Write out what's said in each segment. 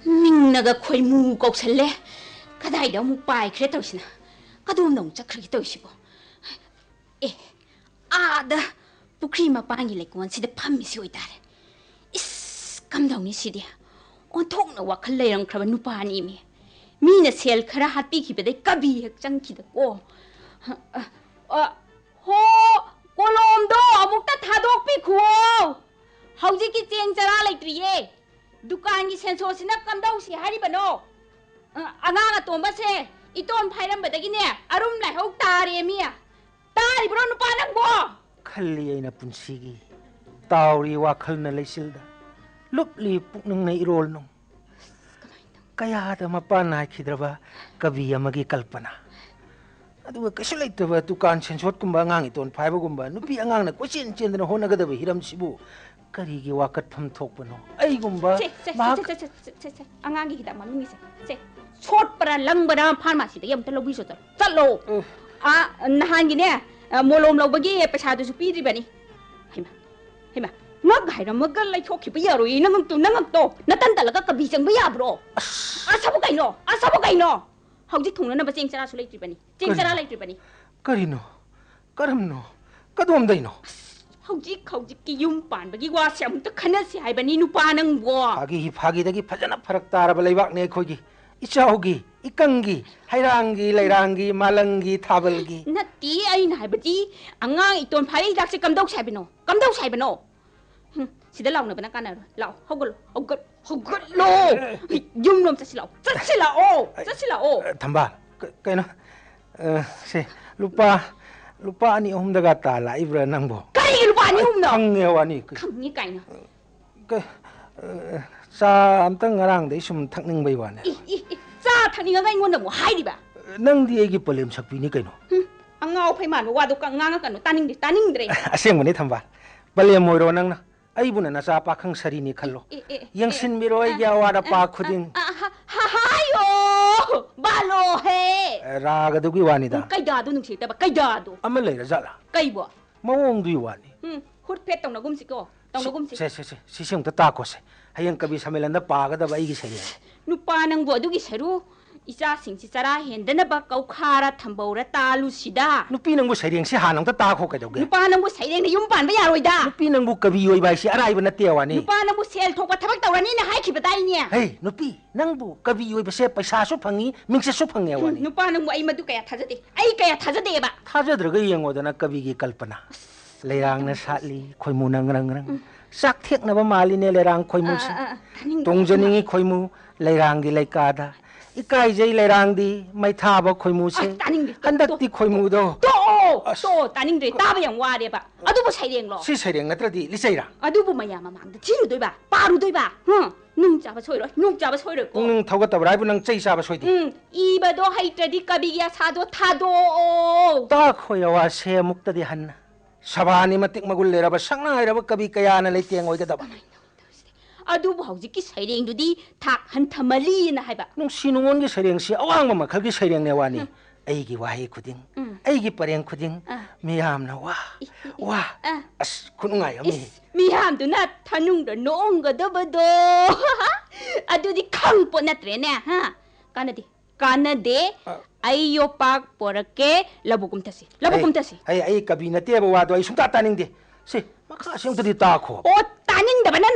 밍나가 Khoimu 곱살래 가다이다 묵바이 그래 떠시나 가도움 농자 그렇게 떠시고 에 아다 부크리마 빵이 레고원 시데 팜미시 오이다래 이스 감동이 시디야 온통나 와칼레랑 크라바 누파니미 미나 셀 카라 핫비기베데 까비 핵장기다고 호 꼴롬도 아묵다 다독비고 하우지기 쨍자라 레트리에 두칸기 센소시나 감다우시 하리바노 아가가 톰바세 이돈 파이람바다기네 아룸 라이혹 따리에미야 따리브로 누파낭고 칼리에나 분시기 따우리 와칼나 레실다 룩리 푹능나 이롤농 kayaada mapana kidraba kabi amagi kalpana adu kasulaittaba dukan sensot kumba ngang iton phaiba gumba nupi angang na question chendna honagadaba hiram sibu karigi wakat pham thokpano ai gumba ma angangi hidam mami se chot para langbara pharmacy da yam talo biso chalo nahangi ne molom lobagi paisa du su pi ribani hima ngak haira magal lai thokhi ba yaroi nangam tu natan talaga kabi jang ba yabro asabu kaino hauji thongna na ba cheng chara su lai tribani cheng chara lai tribani karino karamno kadom daino hauji ki yum pan ba gi wa syam ta khana si hai bani nu pa nang bo phagi dagi phajana pharak tar ba leibak ne khogi ichaugi ikangi hairangi leirangi malangi thabalgi nati ai na hai ba ji angang iton phai dak se kamdau sai bano sida lau na bana kana lau hogol lo yum nom sa sila o thamba kaino se lupa ani ohum daga ta la ibra nangbo kai lupa ani ohum no khange wani khangi kaino sa amtang ngarang dei sum thakning bai wane sa thakning ga ngon mo hai di ba nang di egi polem sakpi ni kaino angau phai man wa do ka nga kanu taning dre aseng mani thamba polem moiro nang na aibuna na sa pa khang sari ni khallo yangsin miroi ya wada pa khuding hayo balo he raga du gi wani da kai da du nungsi ta ba kai da du amal le jala kai bo mawong du wani hut phet tong na gum si ko tong na gum si si sing ta ko se hayang kabi samelan da pa ga da bai gi sari nu pa nang bo du gi saru isa sing si chara hendana ba kau khara thambora talu sida nupi nang bu saireng si hanang ta kho ka doge nupa nang bu saireng na yum pan ba yaroi da nupi nang bu kabi oi bai si arai ba na te wani nupa nang bu sel thok ba thabak tawani na hai khi badai ne hey nupi nang bu kabi oi ba se paisa su phangi mingse su phange wani nupa nang bu ai madu kaya thajade ba thajadra ga yengo da na kabi gi kalpana leirang na satli khoimu nang rang sak thek na ba mali ne leirang khoimu si tongjaningi khoimu leirang gi leikada ikai jai leirang di mai tha ba khoimu se handak ti khoimu do to taning de ta ba yang wa de ba adu bu saireng lo si saireng natra di li saira adu bu maya ma mang de chiru doi ba paru doi ba nung ja ba soiro ko nung thoga ta brai bu nang chei sa ba soi di I ba do hai tradi kabi ya sa do tha do ta khoya wa se mukta di han sabani matik magul le ra ba sangna ai ra ba kabi kaya na le tiang oi ga da ba adu bu hauji ki saireng du di thak han thamali na hai ba nung sinungon gi saireng si awang ma khal gi saireng ne wani ai gi wahi khuding ai gi pareng khuding miyam na wa as khunungai ami miyam du na thanung da nong ga da ba do adu di khang po na tre ne ha kanade ai yo pak porake labukum tasi ai kabi na te ba wa do ai sumta taning de si maksa sim ta di ta kho o taning da bana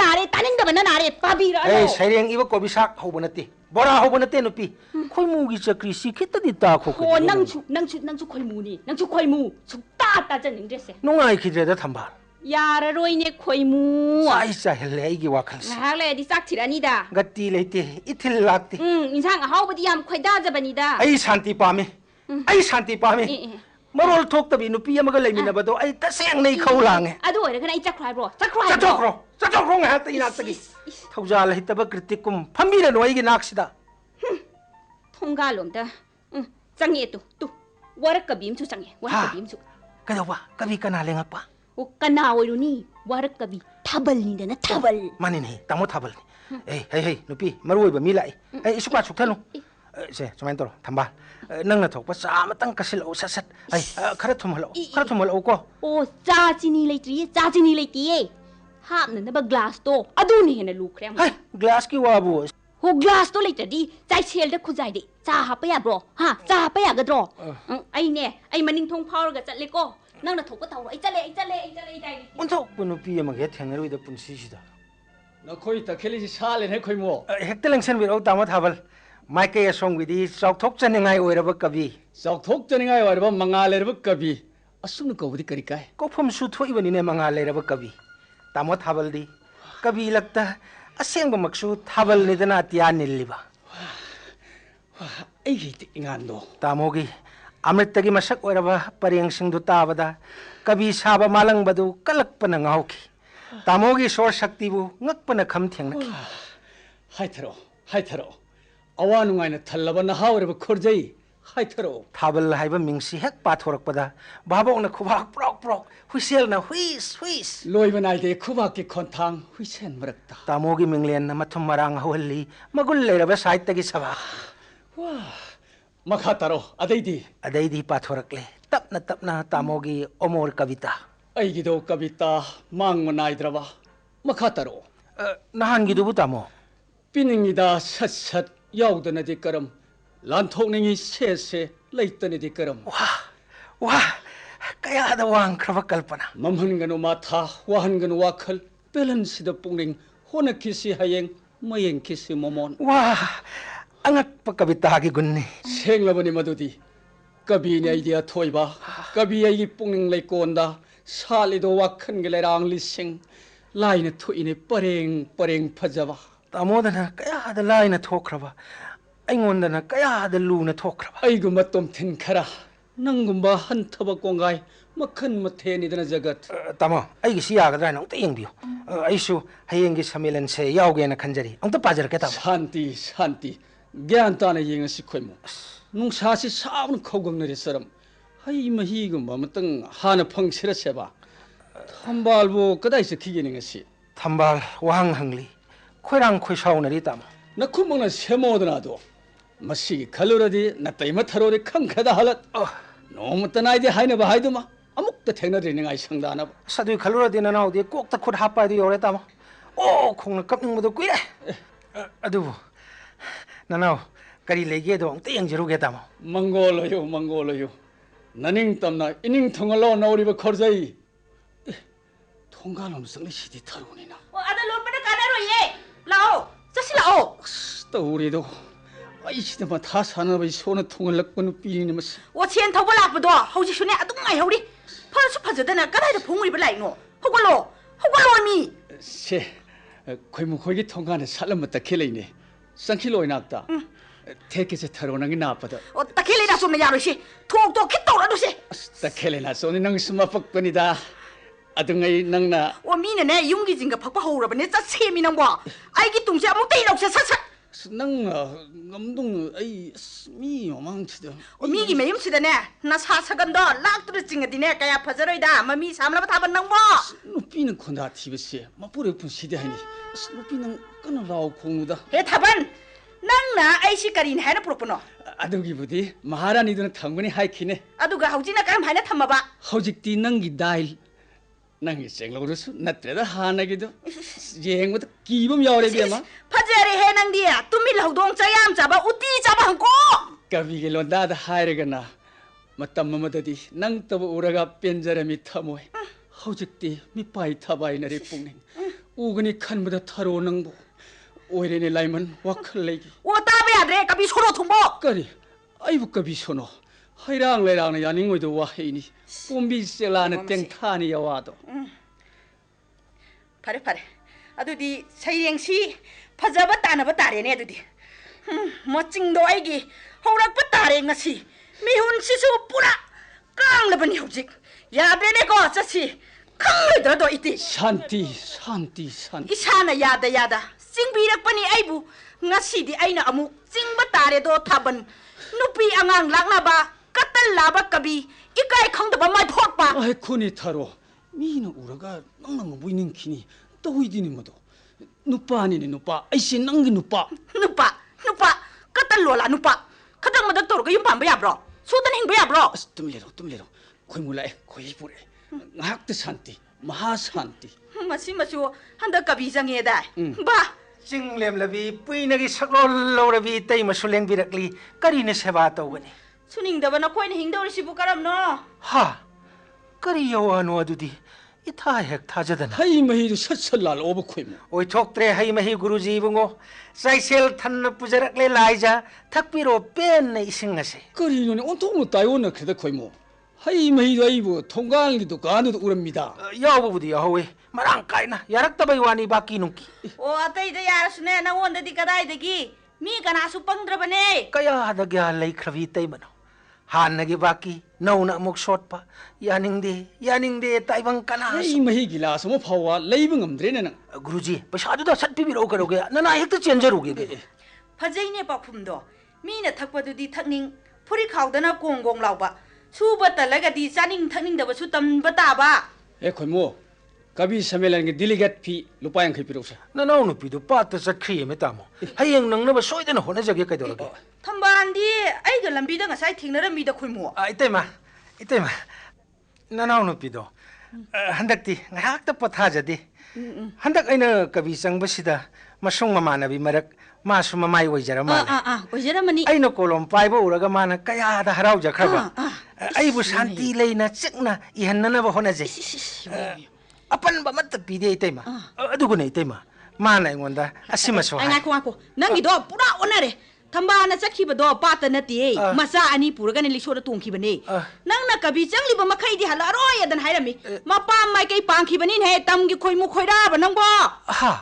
nare pabira ai saireng iba ko bisak hobuna te bora hobuna te no pi khoimu gi chakri si khita di ta kho ko nang chu khoimu ni nang chu khoimu chu ta janing de se nongai khidre da thambal yara roi ne khoimu sai sa hele gi wakhal se ha le di sak thirani da gatti leite ithil lakti insang a hawbadi yam khoida jabani da ai shanti pame marol thok tabi nupi amaga leimina bado ai taseng nei khaulange adu ore kana I chakrai bro nga ta ina tagi thaujal hitaba kritikum phamira noi gi naksida thonga lomda changi tu war kabim chu changi war kabim chu kadawa kabi kana lenga pa o kana oiruni war kabi thabal ni da na thabal mani nei tamo thabal hey nupi maroi ba mi lai ai isupa sukthanu se chumain toro thamba nang na thok pa sa matang kasil o sasat ai khara thumhalo ko o cha chini leiti 하는데 글라스도 아두니 해나 루크래. 하이 글라스 기 와부. 호 글라스도 레이터디 자이셀데 쿠자이디 자 하빠야브로 하 자 하빠야거드로. 아이네 아이 마닝통 파워가 짤레고 낭나 톡고 타오로 아이 짤레 다이. 온톡 부누피 아마게 탱르이다 분시시다. 너 코이 타켈리지 살레네 코이모. 헥텔랭션 비로 다마 타발. 마이케 송위디 썩톡전닝아이 오이라바 까비. 썩톡전닝아이 오이라바 망알레르바 까비. asumna ko budi kari kai ko phom su thoi bani ne manga le raba kabi tamo thabal di kabi lakta aseng ba maksu thabal ni dana tia nilliba ai gi ingan do tamo gi amrit tagi masak oraba pareng sing du tabada kabi saba malang badu kalak pana ngauki tamo gi sor shakti bu ngak pana kham theng na hai tharo awa nungai na thallaba na hawreba khorjai hai tharo thabal haiba mingsi hek pathorak pada babok na khubak prok prok huisel na huis loi banai de khubak ki khonthang huisen marakta tamogi minglen na mathum marang hawli magul leraba sait tagi saba wa makha taro adaidi pathorakle tapna tamogi omor kavita ai gi do kavita mang manai draba makha taro nahan gi dubu tamo piningida sat yaudana de karam 란통닝이 세세 레이터니디 그럼 와 까야다 왕크라바 깔빠나 맘한가노 마타 와한가노 와클 밸런스드 뿡링 호나키시 하행 마행키시 모몬 와 앙악빠 까비타하기 군니 생라버니 마두디 까비니 아이디아 토이바 까비야이 뿡링 레이꼬온다 살리도 와큰 게레랑 리싱 라이네 토이네 빠랭 파자바 따모다나 까야다 라이네 토크라바 아잉온다나 까야다 루나 토크라바 아이고 맛돔 텐카라 낭금바 한타바 꽁가이 마큰 마테니드나 자갓 따모 아이기 시야가드라나 엉따 영비요 아이슈 하이엔기 사밀렌세 야오게나 칸자리 엉따 빠져르게 따모 산티 갸안따나 잉시 코이모 농사시 사브는 코강너리 사람 하이 마히금 마무땅 하나 펑치라 세바 탐발부 그다이서 기게닝시 탐발 왕항리 코이랑 코이샤오너리 따모 나 쿠멍나 세모드나도 마시 칼로라디 나 따이마 타로리 칸카다 할랏 너무 따나이디 하이나바 하이드마 아묵다 탱나드리닝 아이 상다나 사두이 칼로라디나 나오디 꼭다 콧 하빠이도 요래 따모 오 콩나 깝닝모도 꾸이래 아두부 나나오 까리 레기에도 엉따 영지루게 따모 망골로요 나닝땀나 이닝통을로 나오리바 커자이 통갈놈 성리 시디 타로니나 아들 롬바나 가나로 예 라오 자실라오 떠우리도 아이시데마 다 사나바이 손에 통을 럭고는 삐니마스 我前头不拉不多后几十年都爱好的怕是怕着的呢刚才的朋友不来喏后过米 세 khoimu khoigi 통간에 살람부터 킬레이네 상킬로이 낙다 대케세 타로나기 나빠다 我打开来那说没样的是拖去倒了都是 딱켈레나 소니 낭 스마 뻑번이다 아등아이 낭나 我米呢용기 진거 팍팍 하오라 버네 자 세미는 거 아이기 동시 아무 때이 없어 사사 낭아 감동 아이 미 요망치다 我米기 매임 치다네 나 사사간다 락들을 징어디네 까야 퍼져로이다 마미 삼라바 타번 넘고 누피는 콘다 티베시 마뿌레푼 시대하니 누피는 끊어라오 공무다 해 타번 낭나 아이시까린 해나 프로포노 아두기부디 마하라니드는 당근이 하이키네 아두가 하우지나 까람 하나 탐마봐 허직디 낭기 다일 낭기 생로르스 나트레다 하나기도 예행보다 기범 야오레비야마 파제리 해낭디야 뚜밀 하우동 짜얌 잡아 우띠 잡아 한고 까비게 론다다 하이르가나 마땀마마다디 낭떠보 우라가 뺀자람이 타모에 허직디 미빠이 타바이나리 뿡닝 우근이 칸보다 타로 낭보 오히려네 라이먼 와클레기 我打不下来，隔壁छोरो同胞。 까리 아이부 까비 소노 하이랑 레랑나 야닝고도 와헤이니 뽐비셀라나 땡타니 야와도 파래 아두디 사이랭시 파자바 따나바 따레네 아두디 멋징도 아이기 호락바 따레 ngasi 미훈 시수 뿌라 깡르버니 호직 야베네고 자시 캉르더도 이티 산티 이샤나 야다 징비락버니 아이부 ngasi디 아이나 아무 징바 따레도 타번 누피 앙앙 락나바 까탈라바 까비 이까이 康더바 마이 폿바 아이 코니 타로 미는 우라가 낭낭 보이는 키니 또이디니 뭐도 누빠니니 누빠 아이씨 낭기 누빠 까탈로라 누빠 카당마다 또르가 임밤바 야브로 소단 행바 야브로 뜸레로 코이물라에 코이부레 ngakte 산티 महाशांति मसी मचु हंदा कभी जंगे दाय बा चिंग लेम लबी पुइनगी सकलोल लौरबी तै मसुलेंग बिरकली करीने सेवा तौगनी सुनिंग दबना कोइन हिंगदौर सिबु करम न हा करी यवानो अदुदी इथा हेक थाजदन हई मही सत्सल लाल ओब खोइमु ओइ थोक्त्रे हई मही गुरुजी बुंगो साइसेल थन्न पुजरकले लाइजा थकपिरो पेन ने इसिंग असे करीनोने ओंथोमु तायोन खद खोइमु हई मही आइबु थोंगाल की दुकान दु उरमिदा यावबुदी यावे मरांग काइना यारक्तबै वानी बाकी नुकी ओ अतै द यारसुने नवोंददी कदाइदगी मी कनासु पंद्रबने कया दग्या लैख्रवी तैमनो हानगी बाकी नौना मुक शॉटपा यानिंगदे ताइबंग कना हई मही गिलास मो फावा लैब ngमद्रेने न गुरुजी पैसा दुदा सट पिबिरो करोगे नना हेक्ट चेंजरोगे फजैने पाखुमदो मीना थकपदुदी थकनिंग फुरी खावदना कोंगोंग लावबा सुबा तलगदी चानिंग थकनिंग दबसु तंबा ताबा ए खोइमु कवि सम्मेलन के डेलीगेट फी लुपा यांखै पिरोसा ननाउ नुपिदो पात चखि मे तामो हयेंग नंगनब सोइदन होनजगे कैदोरगे थंबांदी आइगा लंबीदा ngसाइ थिंगनरमीदा खोइमु इतेमा ननाउ नुपिदो हंदक्ति ngahakta pothajadi handak aina kabi changbasida masung mamanabi marak masu mamai oijara mane oijaramani aina kolom paiba uraga mana kaya da harau jakraba aibu shanti leina chikna ihannana ba honaje अपन बमत पीदे इतेमा अदुगुने इतेमा माना इंगोंदा असिमा सो ai ngako nangidो पुरा ओनरे थंबाना चखिबदो पात नति मसा अनि पुरगने लिसोर तोंखिबने नंगना कभी चंगलिब मखैदि हलारोय यदन हायरमी मपा माइ कै पांखिबनि हे तमगि खोइमु खोइरा बनंगबो हा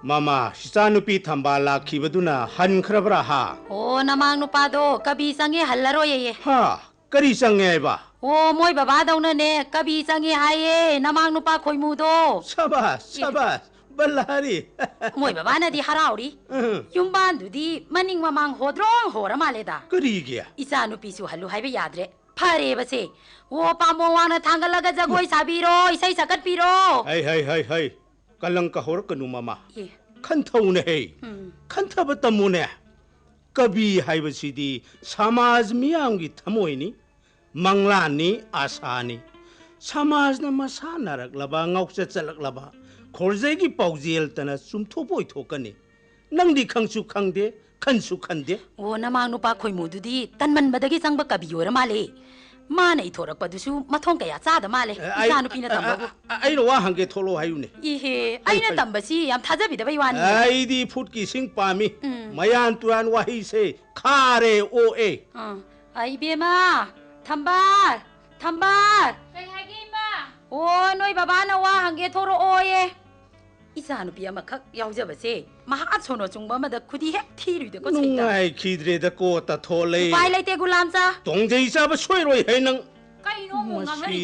मामा सिचानुपी थंबाल लाखिबदुना हनख्रबरा हा ओ नमांग नुपादो कभी संगे हल्लरो ये हा करी संगे बा ओ मोय बाबा दौना ने कभी संगे हाये नमांग नुपा खोइमुदो शाबाश बल्लारी मोय बाबा नदी हराउरी युमबान दुदी मनिंग ममांग होद्रोंग होरा मालेदा करी गया इचानुपीसु हल्लु हाइबे याद्रे फरे बसे ओ पामो वाना थांगलगा जगोय साबिरो इसै सकत पिरो हाय कलंक होरकनु मामा खंथौने हे खंथब तमुने कवि हाइबसिदी समाज मियामगी थमोइनी मंगलानी आसानी समाजना मसा नरकलबा ngौचे चलकलबा खोरजेगी पाउजेल तना सुमथोपोय थोकनी नंगदी खंगसु खंगदे खनसु खंदे ओ नमांग नुपा खोइमुदुदी तनमन बदगी संग कवि होरा माले माने इथोरकपदुसु मथोंग कया चाद माले इचानुपीना तंबबु आइनो वा हंगे थोलो हायुने इहे आइना तंबसी याम थाजबिदबै वानी आइदी फुट की सिंग पामी मयान तुरान वाही से खारे ओ ए आई बेमा थंबार कई हागे मा ओ नोय बाबा ना वा हंगे थोरो ओए इचानुपी अमखक यावजबसे महा सोनो चुंगबा मद खुदी हे थीरुइदे को छैता नुंगाइ खिद्रे द को त थोले पाइ लैते गुलामचा तोंजै साब सोइरोय है नंग कइनो मुंगांगरि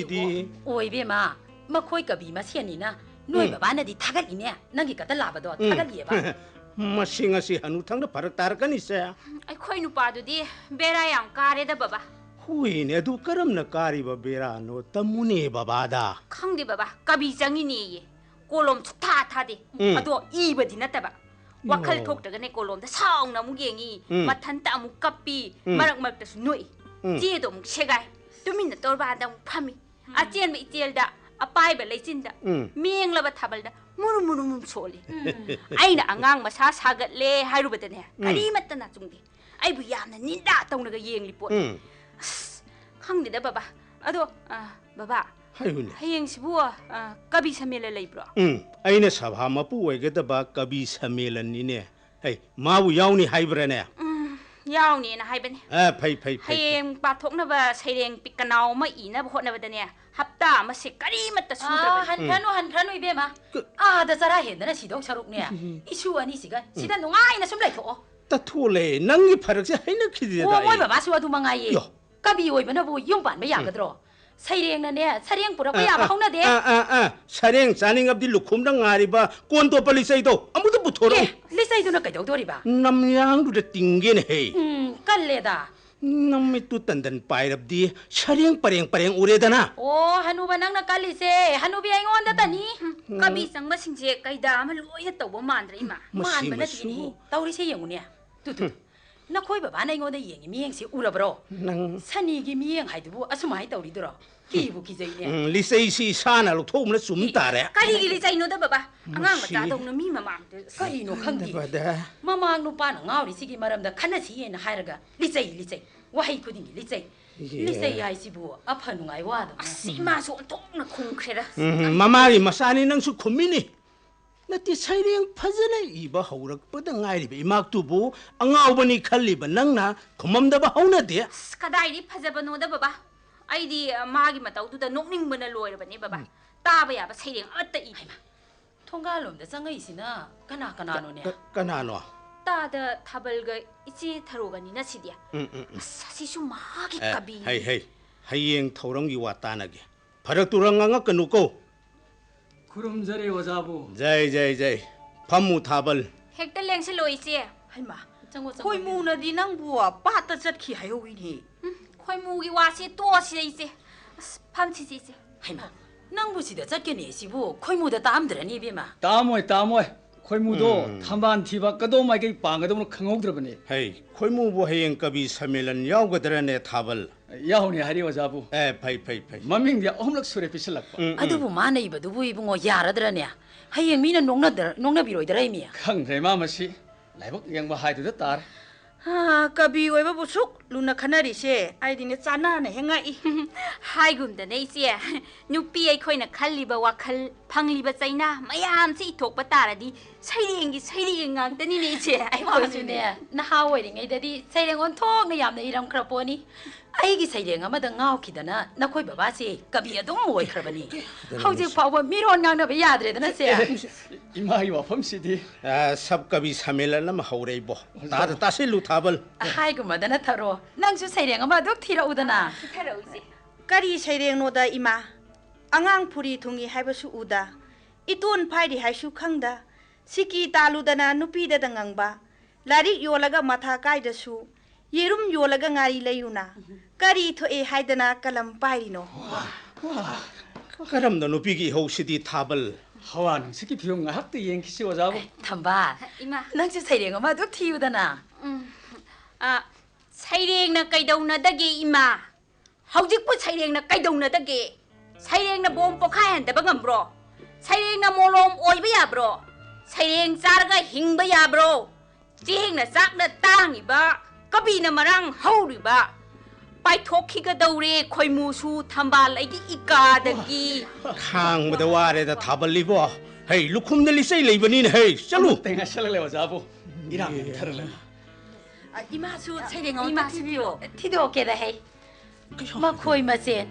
ओइ बेमा मखोइ कबि मसेनिना नोय बाबा नदी थागलिने नंगी कत लाबदो थागलिएबा मसिंग असि हनुथंग फरक तारकनि से ai khoi nupa dudi bera yang kare da baba हुइने दु करमना कारिबा बेरानो तमुने बाबादा khangdi baba kabi changi ni ye kolom tha tha de ado ibadi nataba wakal thoktaga ne kolom da saung na mu gengi mathan ta mu kappi marak marak ta sunoi je do mu segai tumin na torba da mu phami a chen me itel da apai ba leichin da meng laba thabal da muru mum soli aina angang masa sagat le hairu badane kari matana chungdi ai bu yamna ninda tawnaga yeng lipot khangdi da baba ado baba हायुने hayeng sibu kabi samela leibro aina sabha mapu oigedaba kabi samelan nine hey mawu yauni haibrane yauni na haibane phai hayeng pathokna ba saireng pikanaw ma ina hotna badane hapta ma se kari matta sudra hankhanu ibema da zara hendana sidong saruk ne isu ani siga sida nungai na sum laitho ta thole nangi pharakse haina khidida o moi baba su adu mangai kabi oibana bu yongban ba yagadro 사이랭 나네 사이랭 보라고 야 하우나데 사이랭 자닝 앞디 루쿰당 아리바 꼰도 빨리 사이도 아무도 붙어라 리사이도나 까이도리바 남양두데 띵게네 해 깔레다 ꯅꯃꯤꯠꯇꯨ ꯇꯟꯗꯟ ꯄꯥꯏꯔꯕꯗꯤ ꯁꯔꯦꯡ ꯄꯔꯦꯡ ꯎꯔꯦꯗꯅ ꯑꯣ ꯍꯅꯨꯕ ꯅꯪꯅ ꯀꯜꯂꯤꯁꯦ ꯍꯅꯨꯕꯤ ꯑꯩꯉꯣꯟꯗ ꯇꯅꯤ ꯀꯕꯤ ꯆꯪꯕꯁꯤꯡꯁꯦ ꯀꯩꯗ ꯑꯃ ꯂꯣꯏꯅ ꯇꯧꯕ ꯃꯥꯟꯗ꯭ꯔꯦ ꯏꯃꯥ ꯃꯥꯟꯕ ꯅꯠꯇꯦꯅꯦ ꯇꯧꯔꯤꯁꯦ ꯌꯦꯡꯉꯨꯅꯦ ꯇꯨ ꯅꯈꯣꯏ ꯕꯕꯥꯅ ꯑꯩꯉꯣꯟꯗ ꯌꯦꯡꯉꯤ ꯃꯤꯌꯦꯡꯁꯦ ꯎꯔꯕ꯭ꯔꯣ ꯁꯅꯤꯒꯤ ꯃꯤꯌꯦꯡ ꯍꯥꯏꯗꯨꯕꯨ ꯑꯁꯨꯃꯥꯏꯅ ꯇꯧꯔꯤꯗꯨꯔꯣ ꯀꯤꯕꯨ ꯀꯤꯖꯩꯅꯦ ꯂꯤꯆꯩꯁꯤ ꯏꯁꯥꯅ ꯂꯧꯊꯣꯛꯎꯕꯅ ꯆꯨꯝ ꯇꯥꯔꯦ ꯀꯔꯤꯒꯤ ꯂꯤꯆꯩꯅꯣꯗ ꯕꯕꯥ ꯑꯉꯥꯡ ꯃꯆꯥꯗꯧꯅ ꯃꯤ ꯃꯃꯥꯡꯗ ꯀꯔꯤꯅꯣ ꯈꯪꯗꯦ ꯃꯃꯥꯡ ꯅꯨꯄꯥꯅ ꯉꯥꯎꯔꯤꯁꯤꯒꯤ ꯃꯔꯝꯗ ꯈꯟꯅꯁꯤꯌꯦꯅ ꯍꯥꯏꯔꯒ ꯂꯤꯆꯩ ꯋꯥꯍꯩ ꯈꯨꯗꯤꯡꯒꯤ ꯂꯤꯆꯩ ꯍꯥꯏꯁꯤꯕꯨ ꯑꯐ ꯅꯨꯡꯉꯥꯏ ꯋꯥꯗꯕ ꯑꯁ ꯏꯃꯥꯁꯨ ꯑꯣꯟꯊꯣꯛꯅ ꯈꯨꯝꯈ꯭ꯔꯦꯗ ꯃꯃꯥꯒꯤ ꯃꯆꯥꯅꯤ ꯅꯪꯁꯨ ꯈꯨꯝꯃꯤꯅꯤ ꯅꯠꯇꯦ ꯁꯩꯔꯦꯡ ꯐꯖꯅ ꯏꯕ ꯍꯧꯔꯛꯄꯗ ꯉꯥꯏꯔꯤꯕ ꯏꯃꯥꯛꯇꯨꯕꯨ ꯑꯉꯥꯎꯕꯅꯤ ꯈꯜꯂꯤꯕ ꯅꯪꯅ ꯈꯨꯝꯃꯝꯗꯕ ꯍꯧꯅꯗꯦ ꯑꯁ ꯀꯗꯥꯏꯗꯤ ꯐꯖꯕꯅꯣꯗ ꯕꯕꯥ ꯑꯩꯗꯤ ꯃꯥꯒꯤ ꯃꯇꯧꯗꯨꯗ ꯅꯣꯛꯅꯤꯡꯕꯅ ꯂꯣꯏꯔꯕꯅꯦ ꯕꯕꯥ ꯇꯥꯕ ꯌꯥꯕ ꯁꯩꯔꯦꯡ ꯑꯃꯠꯇ ꯏ ꯊꯣꯡꯒꯥꯜꯂꯣꯝꯗ ꯆꯪꯉꯛꯏꯁꯤꯅ ꯀꯅꯥꯅꯣꯅꯦ ꯀꯅꯥꯅꯣ ꯇꯥꯗ ꯊꯥꯕꯜꯒ ꯏꯆꯦ ꯊꯔꯣꯒꯅꯤꯅ ꯁꯤꯗꯤ ꯑꯁ ꯑꯁꯤꯁꯨ ꯃꯥꯒꯤ ꯀꯕꯤ ꯍꯌꯦꯡ ꯊꯧꯔꯝꯒꯤ ꯋꯥ ꯇꯥꯅꯒꯦ ꯐꯔꯛꯇꯨꯔ ꯉꯥꯡꯉꯛꯀꯅꯨꯀꯣ ꯈꯨꯔꯨꯝꯖꯔꯦ ꯑꯣꯖꯥꯕꯨ ꯖꯩ ꯐꯝꯃꯨ ꯊꯥꯕꯜ ꯍꯦꯛꯇ ꯂꯦꯡꯁꯤꯜꯂꯣ ꯏꯆꯦ ꯍꯩꯃꯥ ꯈꯣꯏꯃꯨꯅꯗꯤ ꯅꯪꯕꯨ ꯄꯥꯠꯇ ꯆꯠꯈꯤ ꯍꯥꯏꯍꯧꯋꯤꯅꯦ ꯈꯣꯏꯃꯨꯒꯤ ꯋꯥꯁꯤ ꯇꯣꯛꯑꯁꯤꯗ ꯏꯆꯦ ꯑꯁ ꯐꯝꯁꯤꯁꯦ ꯏꯆꯦ ꯍꯩꯃꯥ ꯅꯪꯕꯨ ꯁꯤꯗ ꯆꯠꯀꯅꯤ ꯁꯤꯕꯨ ꯈꯣꯏꯃꯨꯗ ꯇꯥꯑꯝꯗ꯭ꯔꯅꯤ ꯏꯕꯦꯝꯃ ꯇꯥꯃꯣꯏ ꯈꯣꯏꯃꯨꯗꯣ ꯊꯝꯕꯥꯜ ꯊꯤꯕ ꯀꯗꯣꯝ ꯃꯥꯏꯀꯩ ꯄꯥꯡꯒꯗꯕꯅꯣ ꯈꯪꯍꯧꯗ꯭ꯔꯕꯅꯤ ꯈꯣꯏꯃꯨꯕꯨ ꯍꯌꯦꯡ ꯀꯕꯤ ꯁꯝꯃꯦꯂꯟ ꯌꯥꯎꯒꯗ꯭ꯔꯅꯦ ꯊꯥꯕꯜ ꯌꯥꯎꯅꯤ ꯍꯥꯏꯔꯤ ꯑꯣꯖꯥꯕꯨ ꯐꯩ ꯃꯃꯤꯡꯗꯤ ꯑꯍꯨꯝꯂꯛ ꯁꯨꯔꯦ ꯄꯤꯁꯜꯂꯛꯄ ꯑꯗꯨꯕꯨ ꯃꯥꯅ ꯏꯕꯗꯨꯕꯨ ꯏꯕꯨꯡꯉꯣ ꯌꯥꯔꯗ꯭ꯔꯅꯦ ꯍꯌꯦꯡ ꯃꯤꯅ ꯅꯣꯡꯅꯕꯤꯔꯣꯏꯗ꯭ꯔꯥ ꯏꯃꯤ ꯈꯪꯗ꯭ꯔꯦ ꯃꯥ ꯃꯁꯤ ꯂꯥꯏꯕꯛ ꯌꯦꯡꯕ ꯍꯥꯏꯗꯨꯗ ꯇꯥꯔꯦ ꯀꯕꯤ ꯑꯣꯏꯕꯕꯨ ꯁꯨꯛ ꯂꯨꯅ ꯈꯟꯅꯔꯤꯁꯦ ꯑꯩꯗꯤꯅꯦ ꯆꯥꯟꯅꯅ ꯍꯦꯡꯉꯛꯏ ꯍꯥꯏꯒꯨꯝꯗꯅꯦ ꯏꯆꯦ ꯅꯨꯄꯤ ꯑꯩꯈꯣꯏꯅ ꯈꯜꯂꯤꯕ ꯋꯥꯈꯜ ꯐꯪꯂꯤꯕ ꯆꯩꯅꯥ ꯃꯌꯥꯝꯁꯤ ꯏꯊꯣꯛꯄ ꯇꯥꯔꯗꯤ ꯁꯩꯔꯦꯡ ꯉꯥꯛꯇꯅꯤꯅꯦ ꯏꯆꯦ ꯑꯩꯈꯣꯏꯁꯨꯅꯦ ꯅꯍꯥ ꯑꯣꯏꯔꯤꯉꯩꯗꯗꯤ ꯁꯩꯔꯦꯡ ꯑꯣꯟꯊꯣꯛꯅ ꯌꯥꯝꯅ ꯏꯔꯝꯈ꯭ꯔ ꯄꯣꯠꯅꯤ ꯑꯩꯒꯤ ꯁꯩꯔꯦꯡ ꯑꯃꯗ ꯉꯥꯎꯈꯤꯗꯅ ꯅꯈꯣꯏ ꯕꯕꯥꯁꯦ ꯀꯕꯤ ꯑꯗꯨꯝ ꯑꯣꯏꯈ꯭ꯔꯕꯅꯤ ꯍꯧꯖꯤꯛ ꯐꯥꯎꯕ ꯃꯤꯔꯣꯟ ꯉꯥꯡꯅꯕ ꯌꯥꯗ꯭ꯔꯦꯗꯅ ꯁꯦ ꯏꯃꯥꯒꯤ ꯋꯥꯐꯝꯁꯤꯗꯤ ꯁꯕ ꯀꯕꯤ ꯁꯝꯃꯦꯂꯟ ꯑꯃ ꯍꯧꯔꯛꯏꯕꯣ ꯇꯥꯁꯤꯜꯂꯨ ꯊꯥꯕꯜ ꯍꯥꯏꯒꯨꯝꯕꯗꯅ ꯊꯔꯣ ꯅꯪꯁꯨ ꯁꯩꯔꯦꯡ ꯑꯃ ꯑꯗꯨꯝ ꯊꯤꯔꯛꯎꯗꯅ ꯀꯔꯤ ꯁꯩꯔꯦꯡꯅꯣꯗ ꯏꯃꯥ ꯑꯉꯥꯡ ꯐꯨꯔꯤ ꯊꯨꯡꯉꯤ ꯍꯥꯏꯕꯁꯨ ꯎꯗ ꯏꯇꯣꯟ ꯐꯥꯏꯔꯤ ꯍꯥꯏꯁꯨ ꯈꯪꯗ ꯁꯤꯀꯤ ꯇꯥꯂꯨꯗꯅ ꯅꯨꯄꯤꯗꯗ ꯉꯪꯕ ꯂꯥꯏꯔꯤꯛ ꯌꯣꯜꯂꯒ ꯃꯊꯥ ꯀꯥꯏꯗꯁꯨ ꯌꯦꯔꯨꯝ ꯌꯣꯜꯂꯒ ꯉꯥꯔꯤ ꯂꯩꯌꯨꯅ ꯀꯔꯤ ꯊꯣꯛꯑꯦ ꯍꯥꯏꯗꯅ ꯀꯂꯝ ꯄꯥꯏꯔꯤꯅꯣ ꯀꯔꯝꯅ ꯅꯨꯄꯤꯒꯤ ꯏꯍꯧꯁꯤꯗꯤ ꯊꯥꯕꯜ ꯍꯋꯥ ꯅꯨꯡꯁꯤꯠꯀꯤ ꯐꯤꯕꯝ ꯉꯥꯏꯍꯥꯛꯇ ꯌꯦꯡꯈꯤꯁꯤ ꯑꯣꯖꯥꯕꯨ ꯊꯝꯕꯥꯜ ꯏꯃꯥ ꯅꯪꯁꯨ ꯁꯩꯔꯦꯡ ꯑꯃ ꯑꯗꯨꯝ ꯊꯤꯌꯨꯗꯅ ꯁꯩꯔꯦꯡꯅ ꯀꯩꯗꯧꯅꯗꯒꯦ ꯏꯃꯥ ꯍꯧꯖꯤꯛꯄꯨ ꯁꯩꯔꯦꯡꯅ ꯀꯩꯗꯧꯅꯗꯒꯦ ꯁꯩꯔꯦꯡꯅ ꯕꯣꯝ ꯄꯣꯈꯥꯏꯍꯟꯗꯕ ꯉꯝꯕ꯭ꯔꯣ ꯁꯩꯔꯦꯡꯅ ꯃꯣꯂꯣꯝ ꯑꯣꯏꯕ ꯌꯥꯕ꯭ꯔꯣ ꯁꯩꯔꯦꯡ ꯆꯥꯔꯒ ꯍꯤꯡꯕ ꯌꯥꯕ꯭ꯔꯣ ꯆꯦꯡꯅ ꯆꯥꯛꯅ ꯇꯥꯡꯉꯤꯕ ꯀꯕꯤꯅ ꯃꯔꯥꯡ ꯍꯧꯔꯤꯕ ꯄꯥꯏꯊꯣꯛꯈꯤꯒꯗꯧꯔꯦ ꯈꯣꯏꯃꯨꯁꯨ ꯊꯝꯕꯥꯜ ꯑꯩꯒꯤ ꯏꯀꯥꯗꯒꯤ ꯈꯥꯡꯕꯗ ꯋꯥꯔꯦꯗ ꯊꯥꯕꯜꯂꯤꯕꯣ ꯍꯩ ꯂꯨꯈꯨꯝꯗ ꯂꯤꯆꯩ ꯂꯩꯕꯅꯤꯅ ꯍꯩ ꯆꯠꯂꯨ ꯉꯥꯏꯁꯜꯂꯛꯂꯦ ꯑꯣꯖꯥꯕꯨ ꯏꯔꯥꯡ ꯊꯔꯂꯦ 이마수 세령 엄마 TV요. 티도케다 해. 마코이 마센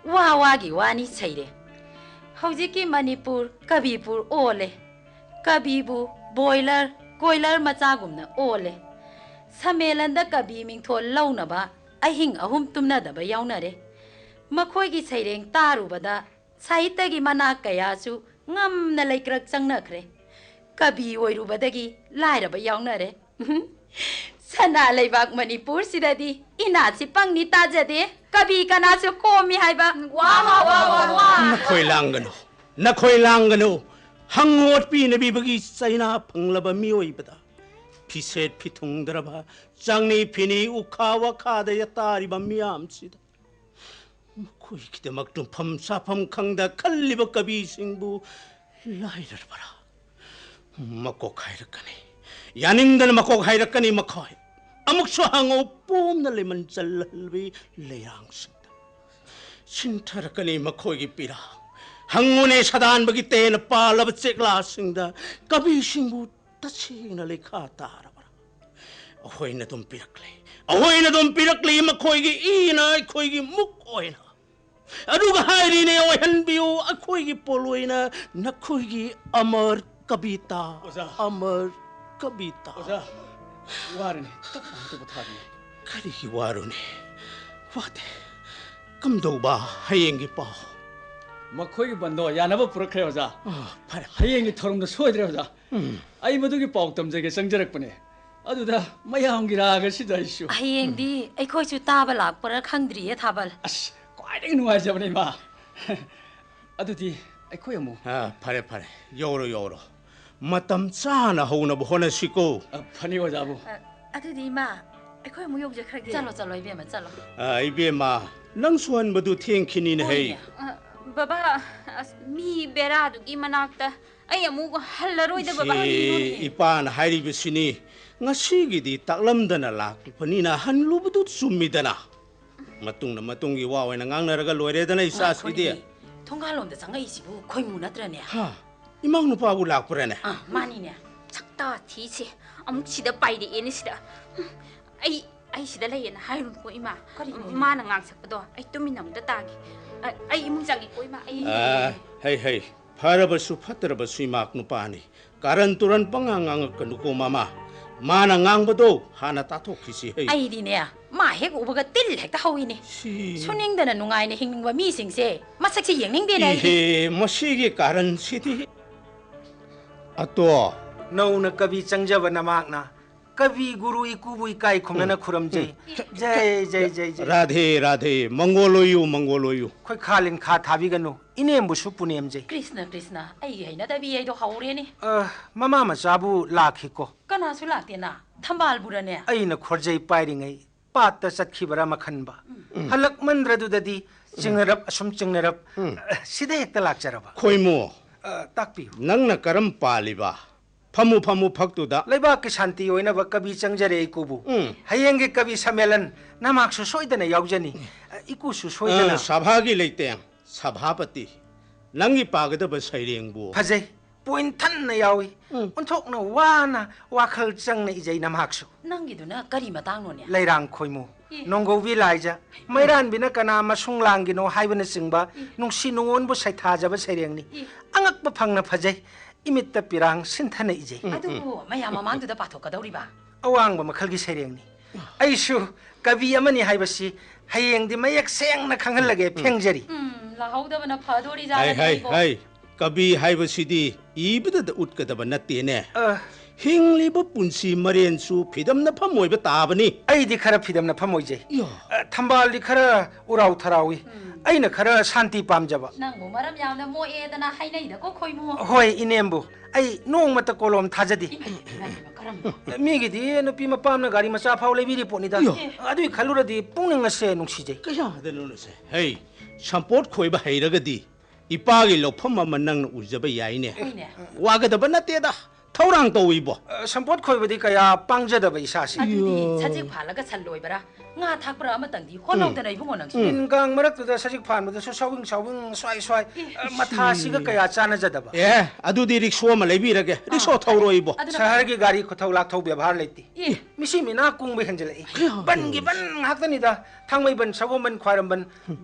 와기 와니 차이래. हौजिकी मणिपुर कबीपुर ओले कबीबु बॉयलर कोयलर मचागुमना ओले समेलंदा कबी मिंगथोल लौनबा अहिंग अहुम तुमनदबा याउनरे मखोइगी सैरेंग तारुबदा साहित्यगी मना कयासु ngamna laikrak changnakre कबी ओइरुबदगी लाइरबा याउनरे सना लेबाक मणिपुर सिददी इनासी पंगनी ताजदे कबी कनासु कोमी हाइबा वा नखोई लांगनो हंगोट पीनबी बगी सैना फंगलबा मिओइबदा फिसेट फिथुंगदरबा चांगनी फिनी उखा वखादा यतारिबा मियामसिदा मखोई किदमक तुफम साफम खंगदा खल्लिबा कबी सिंगबु लाइरबरा मको खाइरकनी यानिंगदन मको खाइरकनी मखोय अमुकसो हंगो पोमना लेमन चललबी लेयांगसिदा सिंथरकनी मखोगी पिरा हंगोने सदान बगी तेन पालब चेकला सिंगदा कबी सिंगबु तसेना लेखा तारबरा अहोइना तुम पिरकले मखोगी इना खोगी मुक ओइना अरुगा हाइरिने ओहनबियो अखोगी पोलोइना नखोगी अमर कविता अमर कविता ओजा वारने तक बथानी करिगी वारुने वाते कमदौबा हयेंगी पाव मखोई बंदो यानब पुरखरे ओजा फरे हयेंगी थोरमद सोइद्रे ओजा आई मदुगी पाव तमजेगे संजरकपने ꯑꯗꯨꯗ ꯃꯌꯥꯝꯒꯤꯔꯥꯒꯁꯤꯗ ꯑꯩꯁꯨ ꯍꯌꯦꯡꯗꯤ ꯑꯩꯈꯣꯏꯁꯨ ꯇꯥꯕ ꯂꯥꯛꯄꯔ ꯈꯪꯗ꯭ꯔꯤꯌꯦ ꯊꯥꯕꯜ ꯑꯁ ꯈ꯭ꯋꯥꯏꯗꯒꯤ ꯅꯨꯡꯉꯥꯏꯖꯕꯅꯦ ꯏꯃꯥ ꯑꯗꯨꯗꯤ ꯑꯩꯈꯣꯏ ꯑꯃꯨꯛ ꯐꯔꯦ ꯐꯔꯦ ꯌꯧꯔꯣ ꯃꯇꯝ ꯆꯥꯅ ꯍꯧꯅꯕ ꯍꯣꯠꯅꯁꯤꯀꯣ ꯐꯅꯤ ꯑꯣꯖꯥꯕꯨ ꯑꯗꯨꯗꯤ ꯏꯃꯥ ꯑꯩꯈꯣꯏ ꯑꯃꯨꯛ ꯌꯧꯖꯈ꯭ꯔꯒꯦ ꯆꯠꯂꯣ ꯏꯕꯦꯝꯃ ꯆꯠꯂꯣ 이베마 ꯅꯪꯁꯨ ꯍꯟꯕꯗꯨ ꯊꯦꯡꯈꯤꯅꯤꯅꯦ ꯍꯩ ꯕꯕꯥ ꯃꯤ ꯕꯦꯔꯥꯗꯨꯒꯤ ꯃꯅꯥꯛꯇ ꯑꯩ ꯑꯃꯨꯛ ꯍꯜꯂꯔꯣꯏꯗꯕ ꯕꯕꯥ 이빠ꯅ 하이리비시니 ngasi기디 딱람다나 락ꯄꯅꯤꯅ 한루부도 ꯆꯨꯝꯃꯤꯗꯅ 마뚱기 와와나 ngangꯅꯔꯒ ꯂꯣꯏꯔꯦꯗꯅ 이사시디 통갈롬ꯗ ꯆꯪꯉꯛꯏꯁꯤꯕꯨ ꯈꯣꯏꯃꯨ ꯅꯠꯇ꯭ꯔꯅꯦ 이망 누파하고 락ꯄꯔꯅꯦ ꯃꯥꯅꯤꯅꯦ ꯁꯛꯇꯥ ꯊꯤꯁꯦ ꯑꯃꯨꯛ ꯁꯤꯗ ꯄꯥꯏꯔꯛꯑꯦꯅꯦ ꯁꯤꯗ ꯑꯩ ꯁꯤꯗ ꯂꯩꯌꯦꯅ ꯍꯥꯏꯔꯨꯅꯨꯀꯣ ꯏꯃꯥ ꯃꯥꯅ ꯉꯥꯡꯁꯛꯄꯗꯣ ꯑꯩ ꯇꯨꯃꯤꯟꯅ ꯑꯃꯨꯛꯇ ꯇꯥꯒꯦ ꯑꯩ ꯏꯃꯨꯡ ꯆꯪꯉꯦꯀꯣ ꯏꯃꯥ ꯍꯩ ꯐꯔꯕꯁꯨ ꯐꯠꯇꯔꯕꯁꯨ 이막 누파니 가란 뚜란 뻥ꯉꯥꯡ ꯉꯥꯡꯉꯛꯀꯅꯨꯀꯣ ꯃꯃꯥ 마나 ꯉꯥꯡꯕꯗꯣ 하나 따톡히시 ꯍꯩ ꯑꯩꯗꯤꯅꯦ ꯃꯥ ꯍꯦꯛ ꯎꯕꯒ ꯇꯤꯜ ꯍꯦꯛꯇ ꯍꯧꯏꯅꯦ ꯁꯨꯅꯤꯡꯗꯅ ꯅꯨꯡꯉꯥꯏꯅ ꯍꯤꯡꯅꯤꯡꯕ ꯃꯤꯁꯤꯡꯁꯦ ꯃꯁꯛꯁꯦ ꯌꯦꯡꯅꯤꯡꯗꯦꯅꯦ 이해 머시기 가란시디 아또 नौना कवि चंजब नमाकना कवि गुरु इकुबु इकाई खुमना खुरम जय जय राधे मंगोलोयु खोई खालिन खा थाबिगनु इनेमबु सुपुनेम जय कृष्ण ꯑꯩ ꯍꯩꯅꯗꯕꯤ ꯑꯩꯗꯣ ꯍꯧꯔꯦꯅꯦ ममा मचाबु लाखिको ꯀꯅꯥꯁꯨ ꯂꯥꯛꯇꯦꯅ ꯊꯝꯕꯥꯜꯕꯨꯔꯅꯦ ꯑꯩꯅ ꯈꯣꯔꯖꯩ ꯄꯥꯏꯔꯤꯉꯩ ꯄꯥꯠꯇ ꯆꯠꯈꯤꯕꯔꯥ ꯃꯈꯟꯕ ꯍꯂꯛ ꯃꯟꯗ꯭ꯔꯗꯨꯗꯗꯤ ꯆꯤꯡꯅꯔꯞ ꯑꯁꯨꯝ ꯆꯤꯡꯅꯔꯞ ꯁꯤꯗ ꯍꯦꯛꯇ ꯂꯥꯛꯆꯔꯕ ꯈꯣꯏꯃꯨ ꯇꯥꯛꯄꯤꯌꯨ ꯅꯪꯅ ꯀꯔꯝ ꯄꯥꯜꯂꯤꯕ ꯐꯝꯃꯨ ꯐꯛꯇꯨꯗ ꯂꯩꯕꯥꯛꯀꯤ ꯁꯥꯟꯇꯤ ꯑꯣꯏꯅꯕ ꯀꯕꯤ ꯆꯪꯖꯔꯦ ꯏꯀꯨꯕꯨ ꯍꯌꯦꯡꯒꯤ ꯀꯕꯤ ꯁꯝꯃꯦꯂꯟ ꯅꯃꯥꯛꯁꯨ ꯁꯣꯏꯗꯅ ꯌꯥꯎꯖꯅꯤ 이쿠수 소이잖아. 사भा기 레이땡 사भा바티 낭이 빠그더버 서이랭부 파제 포인탄나 야위 온톡나 와나 와클정나 이제 남학수 낭기도나 까리 마당노냐 레이랑 코이무 농고 빌라이자 마이란비나 까나 마숭랑기노 하이브나 싱바 농시 농원부 사이타자바 서이랭니 앙악바 팡나 파제 이미따 삐랑 신타나 이제 아두고 마야 마망두다 바토까더리바 아왕바 마칼기 서이랭니 아이슈 까비 아마니 하이바시 하이행디 마약 생나 강할라게 팽저리 라하우다바나 파도리자 하이 까비 하이바시디 이브드다 웃거다바 나띠네 힝리버 분시 머렌수 피담나 파모이바 따바니 아이디 카라 피담나 파모이제 탐발리 카라 우라우 타라위 아이나 카라 산티 팜자바 낭고 마람 야나 모에다나 하이나이다 꼭 코이무 호이 이넴부 아이 농마타 콜롬 타자디 미기디 누피 마팜나 가리 마사 파우 레비리 포니다 아두이 칼루라디 뿡능나세 농시제 그야데노세 헤이 샴포트 코이바 헤이라가디 이빠기 로펌만 낭 우자바 야이네 와가다바 나떼다 타우랑 또위보 샴포트 코이바디 까야 빵자다바 이사시 아두디 사직 팔라가 살로이바라 nga thakpra amatangdi honawdana ibungo nangsi ingang maraktuda sajik phanbada su sawing swai matha siga kaya chana jadaba adudi rickshaw ma leibirage rickshaw thawro ibo shahar ki gari khothau lak thau byabhar leiti misi mina kungbe henjele ban haktani da thangmai ban sagoman khwaram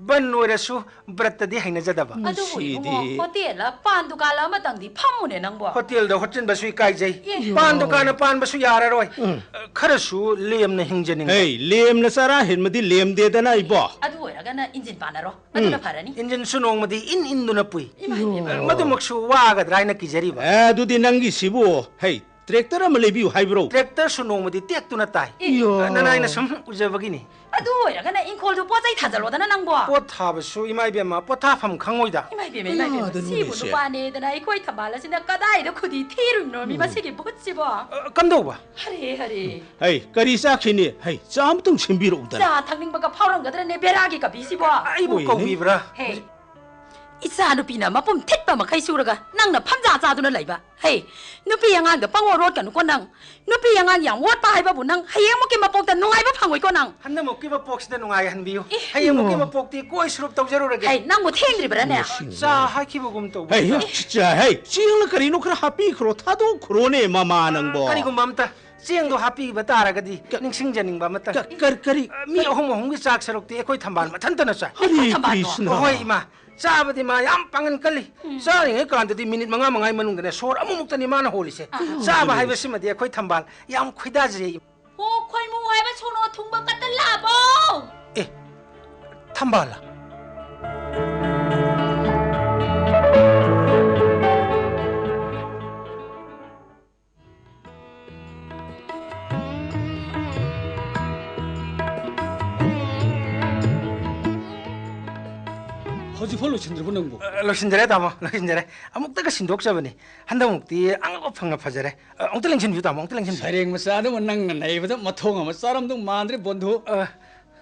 ban noirasu brattadi haina jadaba adu hotel la pan dukala amatangdi phamune nangbo hotel da hotel basu kai jai pan dukana pan basu yara roi kharasu lemna hingjaning hey lemna sara henmadi lem de dana ibo adu oiragana engine panaro aduna pharani engine sunong madi induna pui madu maksu waga draina kijariba adudi nangi sibu hey tractor am lebiu haibro tractor sunong madi tektuna tai nanaina sum ujabagini adu oiragana inkhol du pochai thajalo nangbo pot thabasu imaibema pothafam khangoida imaibema sibu nu pane dana ikoi thambala sina kadai da khudi thirum no mi masigi botchibo kamdoba hare hey kari sakhini hey chamtung simbiro uda ja thangning baga phaurangadrane beragi ka bisibo aibu kobibra hey isa nupina mapum thitpa makhai suraga nangna phamja chaduna laiba hey nupi yangang da pango road kan ko nang nupi yangang yang wat pa haiba bu nang hayeng mo ki mapok ta nungai ba phangoi ko nang hanna mo ki mapok sida nungai hanbiu hayeng mo ki mapok ti koi srup tau jaru rage hey nang mo thengri bara ne sa haki bugum to hey chicha hey chingla kari no khra happy khro thadu khrone mama nangbo kari gum mamta ꯆꯦꯡꯗꯣ ꯍꯥꯞꯄꯤꯕ ꯇꯥꯔꯒꯗꯤ ꯅꯤꯡꯁꯤꯡꯖꯅꯤꯡꯕ ꯑꯃꯇ ꯀꯔꯤ ꯃꯤ ꯑꯍꯨꯝꯒꯤ ꯆꯥꯛ ꯁꯔꯨꯛꯇꯤ ꯑꯩꯈꯣꯏ ꯊꯝꯕꯥꯜ ꯃꯊꯟꯇꯅ ꯆꯥꯏ ꯀ꯭ꯔꯤꯁꯅ ꯍꯣꯏ ꯏꯃꯥ ꯆꯥꯕꯗꯤ ꯃꯥ ꯌꯥꯝ ꯄꯥꯡꯒꯟ ꯀꯜꯂꯤ ꯆꯥꯔꯤꯉꯩ ꯀꯥꯟꯗꯗꯤ ꯃꯤꯅꯤꯠ ꯃꯉꯥꯒꯤ ꯃꯅꯨꯡꯗꯅꯦ ꯁꯣꯔ ꯑꯃꯃꯨꯛꯇꯅꯤ ꯃꯥꯅ ꯍꯣꯜꯂꯤꯁꯦ ꯆꯥꯕ ꯍꯥꯏꯕꯁꯤꯃꯗꯤ ꯑꯩꯈꯣꯏ ꯊꯝꯕꯥꯜ ꯌꯥꯝ ꯈꯣꯏꯗꯥꯖꯩ ꯍꯣ ꯈꯣꯏꯃꯨ ꯍꯥꯏꯕ ꯁꯣꯅꯣ ꯊꯨꯡꯕ ꯀꯠꯇ ꯂꯥꯕꯣ ꯑꯦ ꯊꯝꯕꯥꯜꯂ 허지폴 놓친들 보는 거. 럭신저래 다모 럭신저래 아무것도가 신독자버니 한다목띠 안가고 펑갑하저래 엉틀랭신 뷰다 엉틀랭신 사령 마사도 만난 나이보다 마통아 마사람도 만들이 본도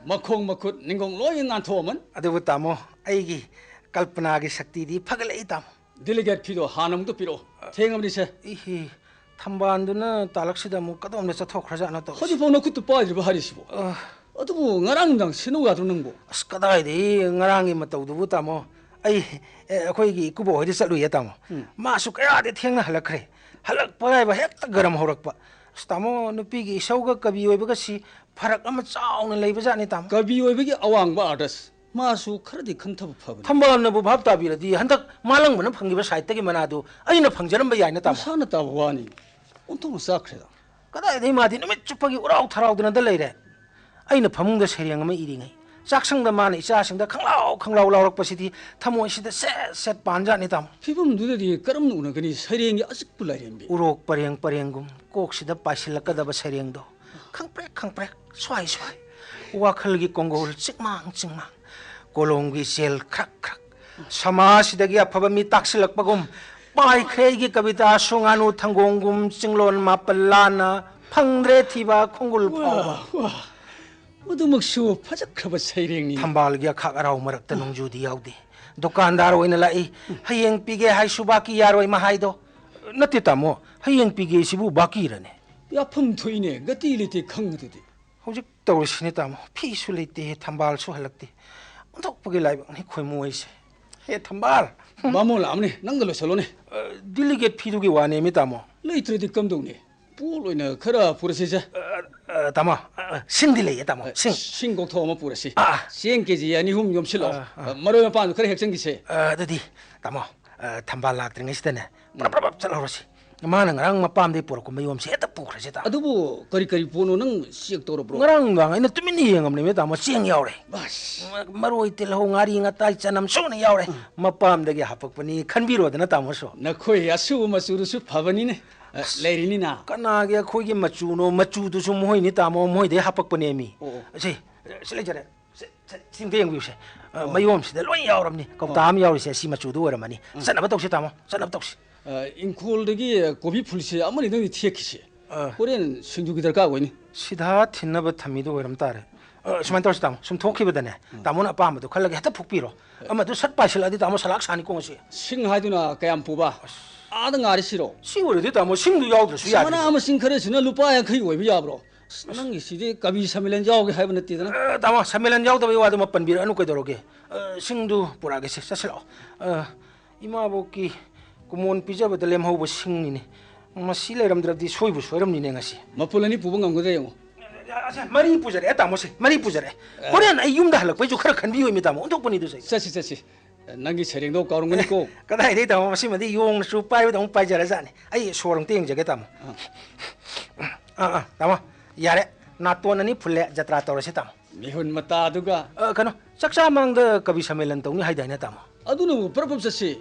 마콩 마콧 닝공 로인 안 토면 아데부 다모 아이기 깔පනා기 삭티디 파글레이 다모 딜리게트 피도 하남도 피로 탱엄리세 이히 탐반도나 딸락시다 뭐 까도 없네 톡하지 않았다 허지폴 놓고도 빠지고 하리시고 어두부 nga랑당 신호가 두는 거 스카다이디 ngarangi mataudu tamo ai khoigi kubo hodi salu ya tamo masu kaya de thengna halakre halak pai ba hekta garam horakpa stamo nupi gi sauga kabi oi ba si farak ama chauna leiba jani tamo kabi oi bagi awang ba artist masu khardi khanthabu phabani thambal na bu bhab ta bi radi handak malang bana phangi ba site gi manadu aina phangjaram ba yaina tamo sana ta wani ontong sakhre kada dei madi numit chupagi urau tharau dina da leire aina phamungda sereng ama iringai chakshangda mana ichasingda khanglau laurakpasidi thamoisida set panjani tam 피범두들이 까름는 우나그니 서령이 아직 불라이rembi urok pareng koksida pasilakadaba serengdo khangprek swai wakhalgi kongol chingmang kolonggi sel khrak samasidagi afaba mi taksilakpagum pai khreigi kavita sunganu thangongum chinglon mapallana phangre thiba khongul phawa 어두먹쇼 파작하바 사이랭니 탐발기야 카가라우 마락다 농주디 야우디 도칸다르 오이나 라이 하이엥 피게 하이슈바키 야로이 마하이도 나티타모 하이엥 피게 시부 바키라네 야품 토이네 가티리티 강드디 호직 떠오르시네타모 피술리티 탐발 수할락티 언덕보게 라이브 니 코이무 오이세 해 탐발 마몰 암네 낭글로 살로네 딜리게트 피두기 와네미타모 레이트레디 감동네 부로이나 카라 부르시자 타모 싱딜레 타모 싱곡토 뭐 부르시 싱케지 아니훔 염실로 마로야 반 그래 핵정기세 dadi tamo thambal latring istene prapap chalorosi mana ngarang mapam de por ko mayom se ta pukra se ta adubu kari pono nang siek toro bro ngarang bang ina tumini yengam ne tamo sieng yaure bas maroi tel ho ngari nga tai chanam so ne yaure mapam de ge hapak pani khanbiro de na tamo so na khoi asu masuru su phabani ne lerini na kana ge khoi ge machu no machu du su moi ni tamo moi de hapak pani mi se sele jare singde yang biuse mayom se de loi yauramni ko tam yauri se si machu du oramani sanaba tok se tamo sanaba tok se 인콜드기 고비 풀시 아무리 너희 티에키시 고래는 신주기들 가고 있니 시다 틴나버 탐미도 오람 따래 수만 떨었다 숨 토키보다네 다모나 빠마도 칼라게 했다 푹비로 아마도 삿바실라디 다모 살락 사니 공시 싱하두나 까얌 부바 아등 아리시로 시월에도 다모 싱도 야우들 수야 사나 아무 싱커레스나 루파야 거의 왜 야브로 năng gì kabi samilan jao cái hai bên tít đó tama samilan jao tao bây giờ mà pan bia anu cái đó rồi singdu pura cái sẽ sao ima boki kumon pizza bật lem hau bớt sing này mà xí lại làm được đi soi bớt soi làm này ngay xí mà pulani pubang ang cái gì mari puja đấy tamo xí mari puja đấy korean ai yum dah lắc bây giờ khar khan bi hoi mi tamo untuk pani tu xí sasi nangi sering do kaurung ni ko cái này đấy tamo xí mà đi yong su pai với tamo pai giờ ra zan ai suarong tiang jaga tamo tamo yare naton ani phule jatra tor se tamo mihun mata duga kano saksa mangda kabi samelan tong ni haidai na tamo adunu propop sasi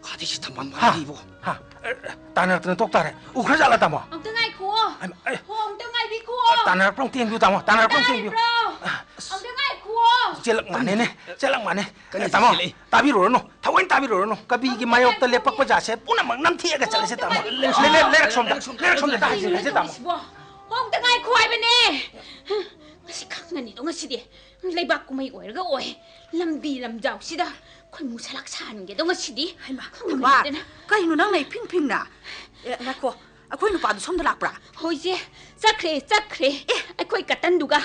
Kadi si tamang mali bo. Ha, tanar tan tok tare. Ukra jala tamo. Ang tengay ko. Ang tengay bi ko. Tanar prong tiang du tamo. Tanar prong tiang du. Ang tengay ko. Jelak mane. Tamo. Tabi ro no. Thawen tabi ro no. Kabi ki mayok ta lepak pa jase puna mang nam thia ga chale se tamo. Lerak som ta se tamo. Ang tengay ko ai bane. Ngasi khak ngani do ngasi di. Leibak ko may oir ga oi. Lambi lam jaw sida. Khoimu salak san ge do ngasi di. Hai ma. Wa. Kai nu nang nei ping na. Na ko. Akhoi nu pa du som da lak pra. Hoi je. Chakre. Akhoi katan duga.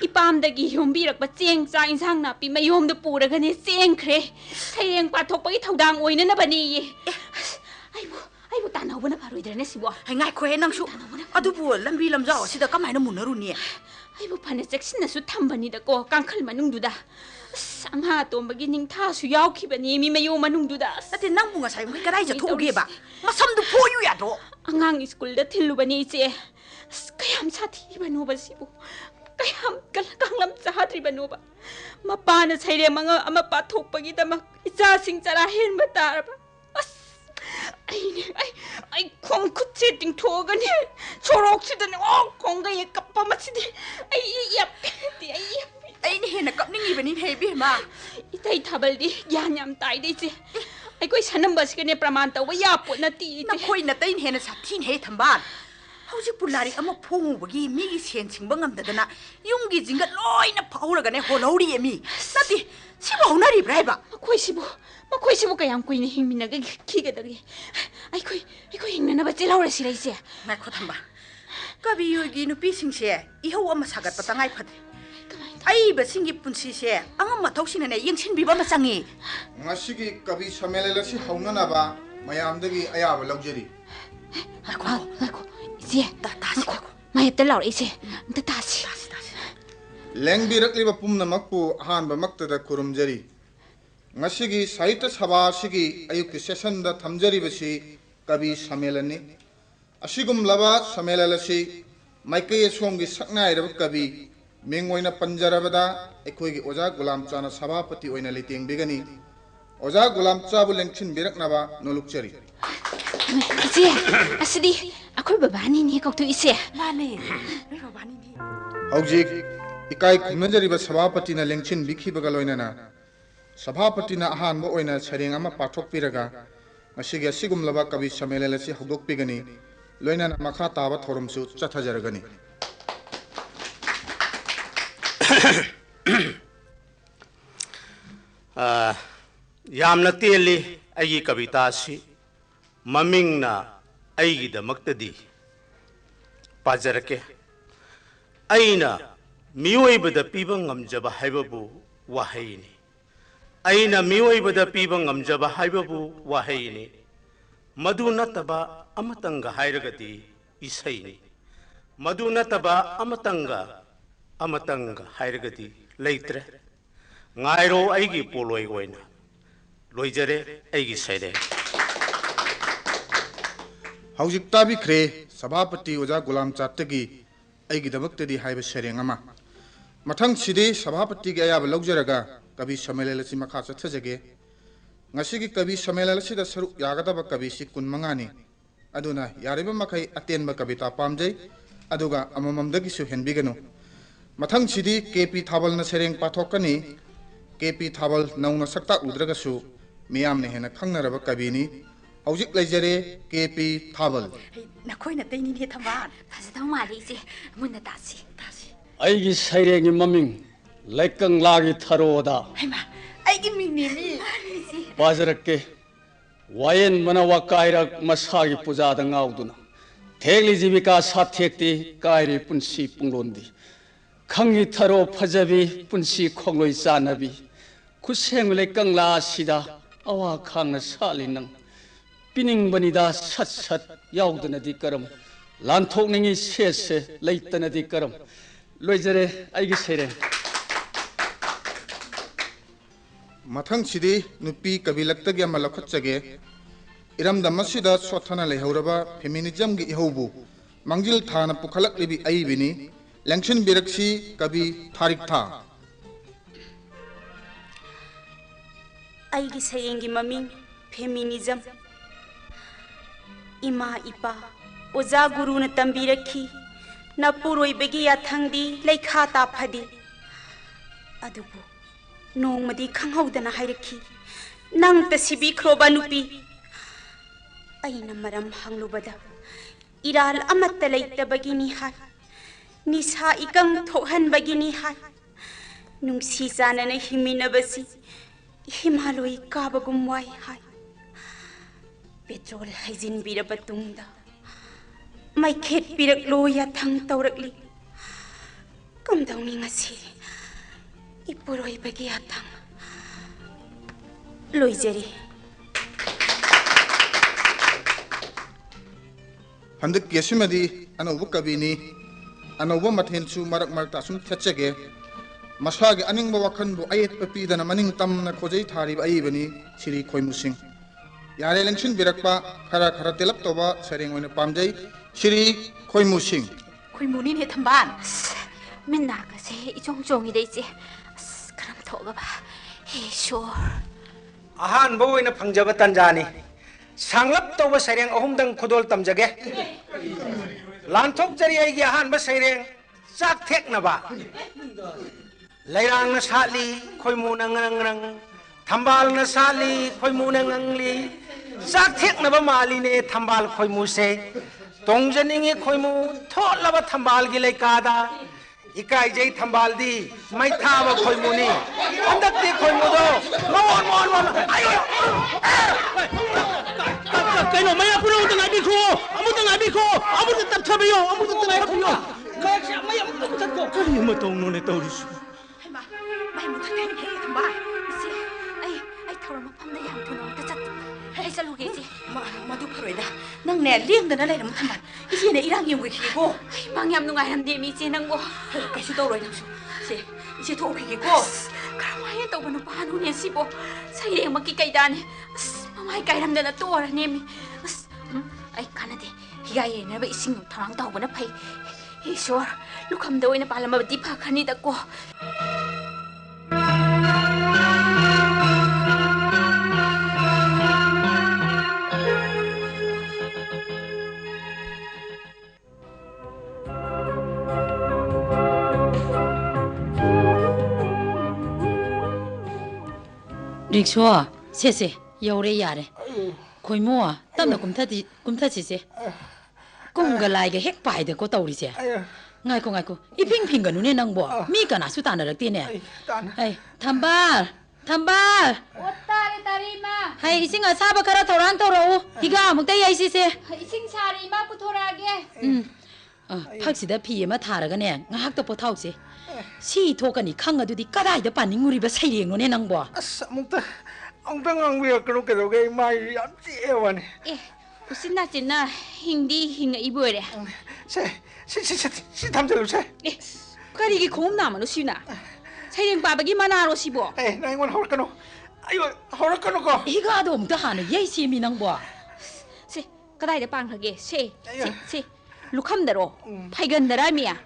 Ipam dagi yombi rak ba cheng cha insang na pi mayom da pura ga ne cheng khre. Thayeng pa thok pa gi thodang oina na bani. Aibu tanau bana paroi dre na sibo. Hai ngai khoi nang su. Adu bu lambi lam jaw sida kamai na munaru ni. Aibu phane seksin na su thambani da ko kangkhal manung du da. Angha tombagi ningtha su yaw khibani mi mayo manung du da. Ate nang bunga sai ngai karai ja thoge ba. Masam du pho yu ya do. Angang school da thilubani che. Kayam sathi banu ba sibu. Kayam kanglam chahatri banu ba. Mapa na saire manga ama pa thokpagi da mak icha sing chara hen ba tar ba. Ai khong khut che ting thoga ne chorok chi da ne o khong ga ye kappa ma chi di ai yap ti ai ꯑꯩꯅ ꯍꯦꯟꯅ ꯀꯞꯅꯤꯡꯉꯤꯕꯅꯤ ꯍꯦ ꯏꯕꯦꯝꯃ 이따이 타발디 야냠 따이데지 아이고 사는버스게네 프라만 떠고 야뽀 나띠 나코이 나따인 해나 사틴 해 탐반 hꯧ직 불라리 아마 포우버기 미기 센 칭방 암다다나 용기 진가 로이나 파우라가네 홀로리 예미 나띠 시보 오나리 브라이바 코이시보 그냥 꾸이네 힘미나게 기게더기 아이고 힘나나 찌라오라 시라이세 나코 탐바 까비 여기 누피싱세 이호 아마 사갓 바탕아이 파드 아이 버싱기 분시세 앙엄마 덕신네 영신 비바 마상이 ngashigi kabi samelelasi haunanaba mayamdagi ayaba lawjeri 아이고 이제 다시 마이때 라오라 이제 다시 lengbirakliba pumnamakpu ahanbamaktada kurumjari ngashigi sahitya sabha sigi ayukki session da thamjaribasi kabi samelani asigumlaba samelelasi maikai somgi saknairaba kabi Mingwaina Panjarabada, Ekoigi Oja Gulam Chana Sabapati Oina Liting Bigani, Oja Gulam Chabu Lengchin Biraknaba, no Lukchari. 이제 아스디 아콜 바바니 니 걱도 있어. 마네. 바바니. Howjik, Ikai Kunajariba Sabapati na Lengchin Biki Bagaloinana, Sabapati na Ahanbo Oina Saringama Patok Piraga, Masiga Sigum Lava Kabi Samelelasi Hogok Bigani, Loina Makataba Torumsu Chatajaragani. यामना तेली अगी कविता सी ममिंगना अगी दमक्तदी पाजरके अइना मियोइबदा पीबा ngamjaba haibabu wahayini अइना मियोइबदा पीबा ngamjaba haibabu wahayini मधु नतबा अमतंगा हायरगदी इसैनी मधु नतबा अमतंगा हायरगदी लेत्रे ngairo aigi poloi goina loijare aigi saide Howjik tabi khre sabapati Oja Gulam Chattagi aigi dabaktadi haiba serengama mathang sidi sabapati ge ayaba lawjaraga kabi samelelasi makha chathajage ngasigi kabi samelelasi da saru yagadaba kabi si kun mangani aduna yariba makai atenba kavita pamjai aduga amamamdagi su henbiganu mathang sidi KP Thabal na sereng pathokani KP Thabal nauna sakta udragasu miyam ne hena khangnaraba kabini howjik leijare KP Thabal 나코이 나따인 해 탐반 다시 더 말이 이제 문나 다시 아이기 사이랭이 머밍 레깡라기 타로다 하이마 아이기 밍님이 바저럽게 와인 만화와 까이락 마사기 부자다 나우두나 대리지비가 사택디 까이리 분시 뿡론디 강이 타로 파자비 분시 콩로이 싸나비 구생을레 깡라시다 아와 강나 살리능 비닝번이다 삿삿 야우드나디 까름 란톡닝이 셋세 레이떠나디 까름 로이저레 아이기 세레 mathang sidi nupi kabilaktagi ama lakhatchage iramda masida sothana lehauraba feminism gi ihobu mangjil thana pukhalak libi aibini lengchin biraksi kabi tharik tha aigi sayengi maming feminism ima ipa oja guru na tambirakhi na puroi begi yathangdi leikha ta phadi adubu nongmadi khanghaudana hairakhi nang ta sibi khroba nupi aina maram hanglubada iral amatta leitabagi ni ha nisa ikang thokhan bagi ni ha nungsi janana himinabasi himaloi kabagum wai ha petrol haijin birabatungda mai khet pirak lo ya thang tawrakli kamdawni ngasi ipuroi bagi athang loijari handik yesimadi anobu kabini anobu mathenchu marak marakta sum thachage masage aningba wakhanbu ayet papidana maning tamna khojai thari aibani siri khoimu sing yare lengchin birakpa khara telap toba sareng oina pamjai siri khoimu sing khoimu ni he thamban 맨날 가세 이종종이 되지 그럼 더가 봐 해쇼 아한 보이나 방자바 단자니 상랍 또바 사령 어홈당 고돌 땀자게 란톡 자리 아이기 아한 바 사령 싹 택나봐 Lairang na sali Khoimu na ngang Thambal na sali Khoimu na ngangli Sak thek na ba mali ne Thambal Khoimu se Tongjaningi Khoimu tholaba Thambal gi leikada Ikai jai Thambal di mai thaba Khoimu ni andak di Khoimu do mon ayo Kaino maya puno tengah biko, amu tengah biko, amu tetap sabiyo, amu tetap sabiyo. Kaya maya mutat ko. Kani matong nune tauris. Mai mutat kani kaya Thambal. Si, ay Tharo mapamda yang puno tacat. Ay saluge si. Madu paroida. Nang ne liang dana lai nam Thambal. Isi ne irang yung ko. Ay mangyam nungai ham di mi si nang go. Kay si tawroi nang su. Si, isi to ko. Karamaya taw banu pahanu ne si bo. Sayang makikaydane. Mamay kairam na tora nemi. Ay kanade. Higay na ba ising tarang taw ba na pay. Isor, lukam daw na pala mabati pa kanida ko. Rikshaw, se yaure yare. Khoimu tamna kumthati se. Kumga laiga hek pai de ko tawri se. Ngai ko. Iping ga nune nang bo. Mi kana su tan rakti ne. Ai, Thambal. Ottare tarima. Hai ising asaba kara thoran toro. Higa mukta yai si se. Ising sari ma puthorage. Phaksida phi ma tharaga ne. Ngahak to pothau se. Si thokani khang adudi kadai da paninguri ba saireng no ne nang bo. Mukta Angtang ang biya kano kedo kay mai yam si ewan. Usina china hindi hinga ibore. Si tamjalu se. Kari gi khom na manu sina. Saireng babagi manaro sibo. Na ingon hor kano. Ayo hor kano ko. Higa do mukta hana yai si mi nang bo. Se kadai da pang khage se. Lukham daro. Phaigan dara miya.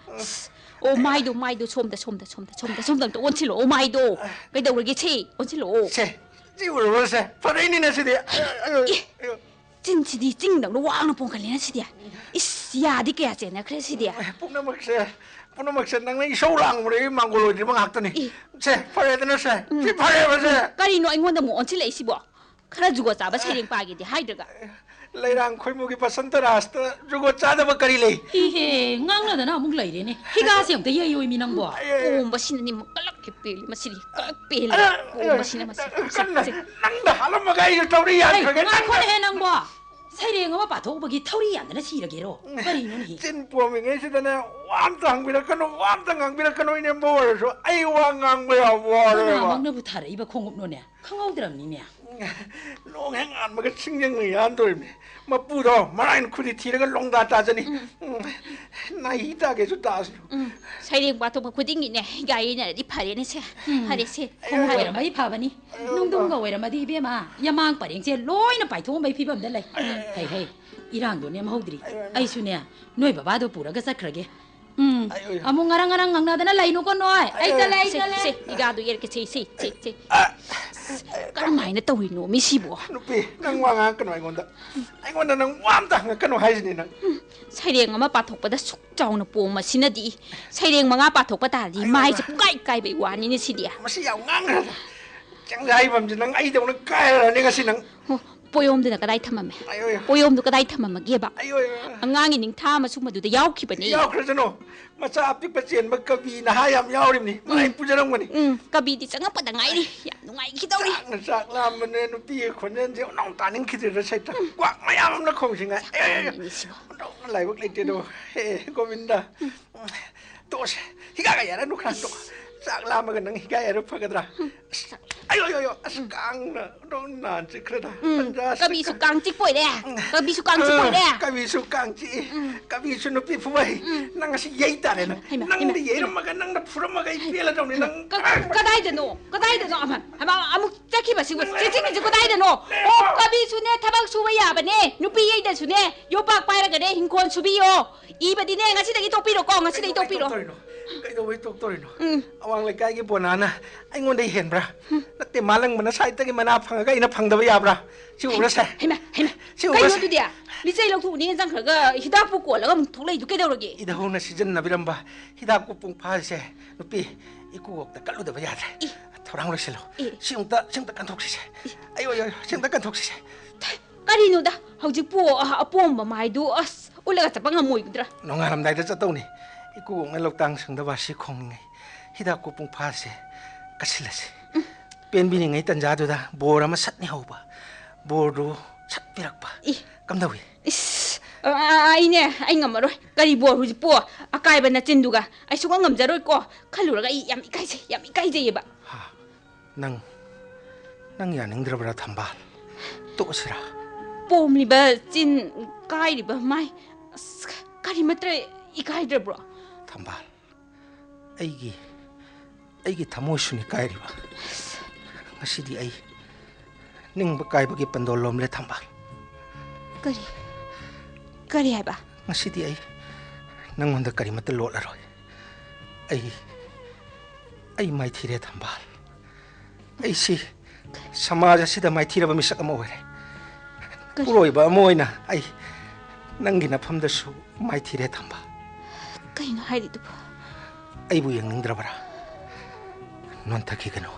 Oh my do somda to onchilo oh my do. Kai daw rage che onchilo. Siguro se. Pareini na si dia. Chin si di ching dang wang na pong kalina si dia. Is ya di kaya chen na kre si dia. Puna magse nang nai show lang mo ri mangulo di mga akto ni. Se pare na se. Si pare ba se. Kari no ingon da mo onchilo si bo. Khara jugo cha ba saireng pa gi di haidraga. Lairang Khoimu gi pasanta rasta jugo cha da ba kari le. He ngang na da na mung lai re ne. Higa se mukta yai yoi mi nang bo. Oh basina ni makalak ke peli masiri kalak peli. Oh basina masiri. Nang da halam magai tauri yan khage. Ngai khone he nang bo. Saireng ma pathok bagi thauri yan na sira gero. Kari no ni. Chin po mi ngai si da na wam tang bi ra kano ine mo so ai wa ngang ba ya wa re ba. Mang na bu thara iba khongup no ne. Khangau dram ni me. Long hang an maga singjang ni an doi mi. Ma pu do marain khudi thiraga longda ta jani. Na hi ta ge su ta su. Saireng pathok ba khuding ni ne gai na di phare ne se. Phare se. Khong hai mai pha bani. Nungdung ga wai ra ma di be ma. Yamang pareng je loi na pai thong bai phi bam da lai. Hei irang do ne ma hodri. Ai su ne noi baba do pura ga sakrage. Amung ngarang ngangna da na lai no ko noi. Ai ta lai. Se iga do yer ke se. Karamai na tawi no mi sibo. Nupi nang wa nga kano ai ngonda nang wam ta nga kano hai ni nang. Saireng ama pathok pada suk chaw na po masina di. Saireng mga pathok pa ta di mai se kai bai wani ni sidia. Masi yaw ngang ra. Chang lai bam jin nang ai dong na kai ra ni nga si nang. Poyom de na kadai thamame. Poyom du kadai thamama ge ba. Angangi ning tha ma su madu da yaw ki bani. Yaw khra jano. Macha apik pa chen ma kabi na hayam yaw rim ni. Mai pujarang mani. Kabi di changa pa da ngai ri. Ya nungai ki daw ri. Sak lam ne nupi khonen je nong ta ning ki de sai ta. Kwak mayam na khong singa. Lai bak lai te do. He Govinda. Tos. Higa ga yara nu khran to. Sak lam ma nang higa yara phagadra. Ayo Kang na don nan chi khra da. Kabi su Kang chi poi de. Kabi su Kang chi poi de. Kabi su Kang chi. Kabi su nupi phuai. Nang si yei ta re nang. Nang di yei ma ga nang na phura ma ga ipela dong ni nang. Kadai de no aman. Hama amuk chaki ba sigo. Ching ji kadai de no. Oh kabi su ne thabak su ba ya ba ne. Nupi yei da su ne. Yo pak pai ra ga de hingkon su bi yo. I ba di ne ngasi da gi topi ro ko ngasi da gi topi ro. Kaido tok torino. Awang lekai gi bonana. Ai ngon dei hen bra. Natte malang mana sai ta gi mana phang ga ina phang da ya bra. Chi u ra sa. Hema. Kaido tu dia. Li chai lok thu ni jang kha ga hidak pu ko la ga thok lei du kaido rogi. Ida hona season na biramba. Hidak ku pung pha se. Nupi iku ok ta kalu da ba ya. Thorang lo selo. Singta kan thok se. Ayo singta kan thok se. Karino da hauji po apom ba mai du as ulaga chapang amoi gudra. Nongaram dai da chatau ni. Iku ngai lok tang sang da ba si khong ngai. Hidak ku pung pha se. Kasilase. Pen bi ni ngai tan ja du da bor ama sat ni ho ba. Bor du sat pirak ba. Kam da wi. Ai ne ai ngamaroi kari bor huji po akai ba na chinduga ai suga ngamjaroi ko khalura ga yam ikai je ba. Nang ya ning dra thambal. To sira. Pom li ba chin kai li ba mai kari matre ikai dra bro. Thambal. Aigi thamoi suni kai ri ba. Ngasidi ai ning ba kai ba gi pandol lom le thambal. Kari hai ba. Ngasidi ai nangonda kari mat lo la roi. Ai mai thire thambal. Ai si samaja sida mai thira ba misak ama ore. Puroi ba moina ai nangi na pham da su mai thire thamba. Kaino hai du ba. Ai bu yang ning dra bara. Non thaki gano.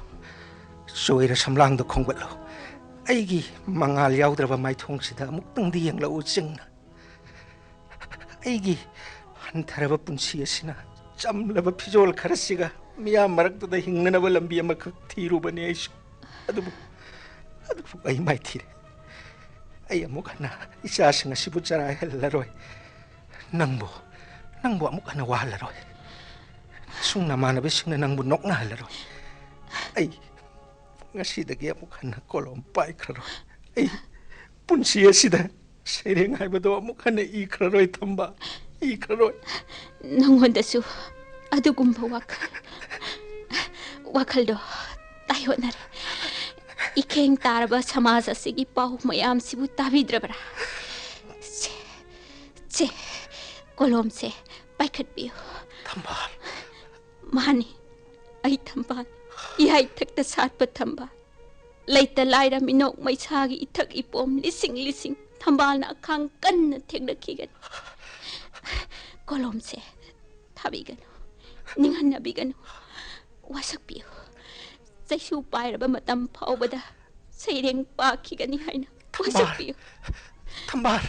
Soira samlang do khongbat lo. Ai gi mangal yaw dra ba mai thong sida muk tang di yang lo ching na. Ai gi han thara ba punsi asina cham la ba phijol kharasiga miya marak da hingna ba lambi ama khak thiru bani ai adu ai mai thire. Ai amuk hana isa singa sibu chara hel roi. Nangbo amuk hana wa la roi. Sung na mana besing na nangbo nok na la roi. Ai ngasi dagi amuk hana kolom pai khra roi. Ai punsi asida sereng hai bado amuk hana I khra roi thamba. I khra roi. Nangonda su adu gumba wakal do tayo na re. Ikeng taraba samaj asigi pau mayam sibu tabidra bara. Se kolom se paikhat biyo. Thambal. Mani ai thambal. Ihai thakta sat pa thamba. Laita laira minok mai sagi ithak ipom lising thambal na akhang kan na thekna khigan. Kolom se thabigano. Ningan na bigano. Wasak biyo. Saisu pairaba matam phaubada saireng pakhigani haina wasak biyo. Thambal.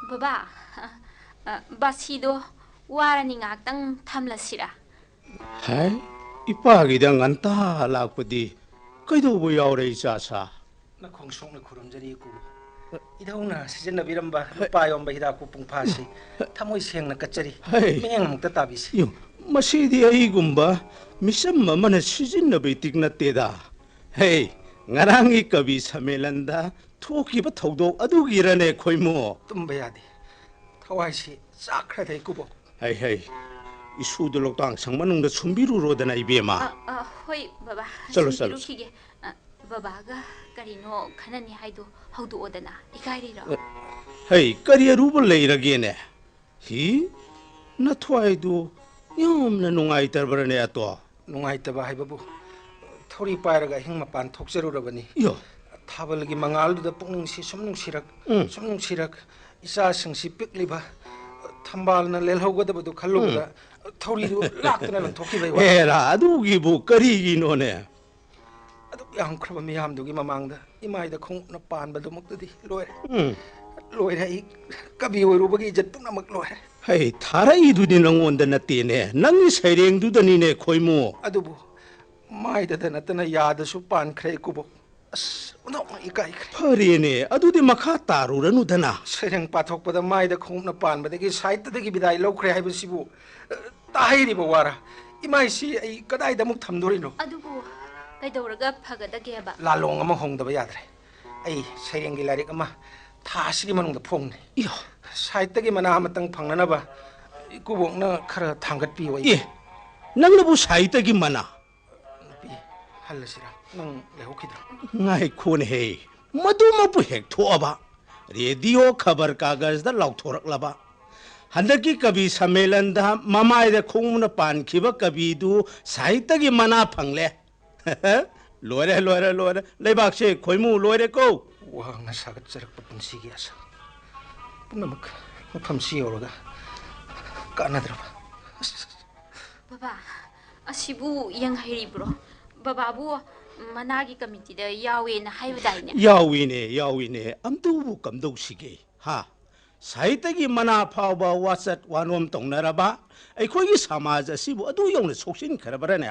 Baba, basido warani ngaktang thamlasira. Hai, ipagi da nganta lakpadi kaido bu yaure sa. Na khongsong na khurum jari ku. Idhauna season na biramba pa yom ba hida ku pung phasi. Thamoi seng na kachari. Meng mukta tabisi. Yo, masidi ai gumba misam mamana season na betik na teda. Hey, ngarangi kabi samelanda thokiba thodok adugirane khoimu. Tumba yadi. Thawai si sakra dai kubo. Hey. Isudu loktang sang manungda sumbiru rodana ibema. Hoi baba. Chalo. Baba ga karino khanani haido haudu odana ikairi ro. Hey, kari aruba leiragene. Hi na thwaidu yamna nungai tarbarane ato. Nungai taba haibabu. Thori pairaga hing mapan thokjeru rabani. Yo. Thabal gi mangal du da pungning si somnung sirak isa sing si pikliba. Thambal na lelhoga da badu khalluga thori du laktna lan thoki bai wa. Era adugi bu kari gi none. Adu yang khraba miyam du gi mamang da imai da khong na pan badu mukdi loire. Loire I kabi oru bagi jet puna mak loire. Hey, thara I du ni nangonda na tene. Nangi saireng du da ni ne khoimu. Adubu 마이다다 나타나 야다수 반크레 구보 너무 이까이크레 퍼리네 아두디 마카 따루라누다나 세령 빠톡보다 마이다 콩나 반바데기 사이트데기 비다이 로크레 하이브시부 따이리보 와라 이마이시 이 까다이다 목 탐도리노 아두고 그이도르가 파가다게바 랄롱 아마 홍다바 야드레 아이 세령기 라릭 아마 다시기 만ung다 퐁네 이야 사이트기 만나 아마땅 방나나바 구봉나 카라 탕갓비와 예 낭나부 사이트기 만나 할라시라 능 레호키드라 ngai khun he madu ma pu hek tho ba radio khabar kagaz da lauk thorak laba handaki kabi samelan da mamai da khongna pan khiba kabi du sahitya gi mana phangle loire leibak se khoimu loire ko wa nga sagat charak punsi gi asa punamak mafam si oroga kanadra baba asibu yang hairibro bababu 만나기 커미티다 야외나 하이브다이네 야위네 암두부 감독시게 하 사이트기 만나 파바 와삿 와놈 동나라바 아이코이 사마자 시부 아두 용네 속신 खरबरने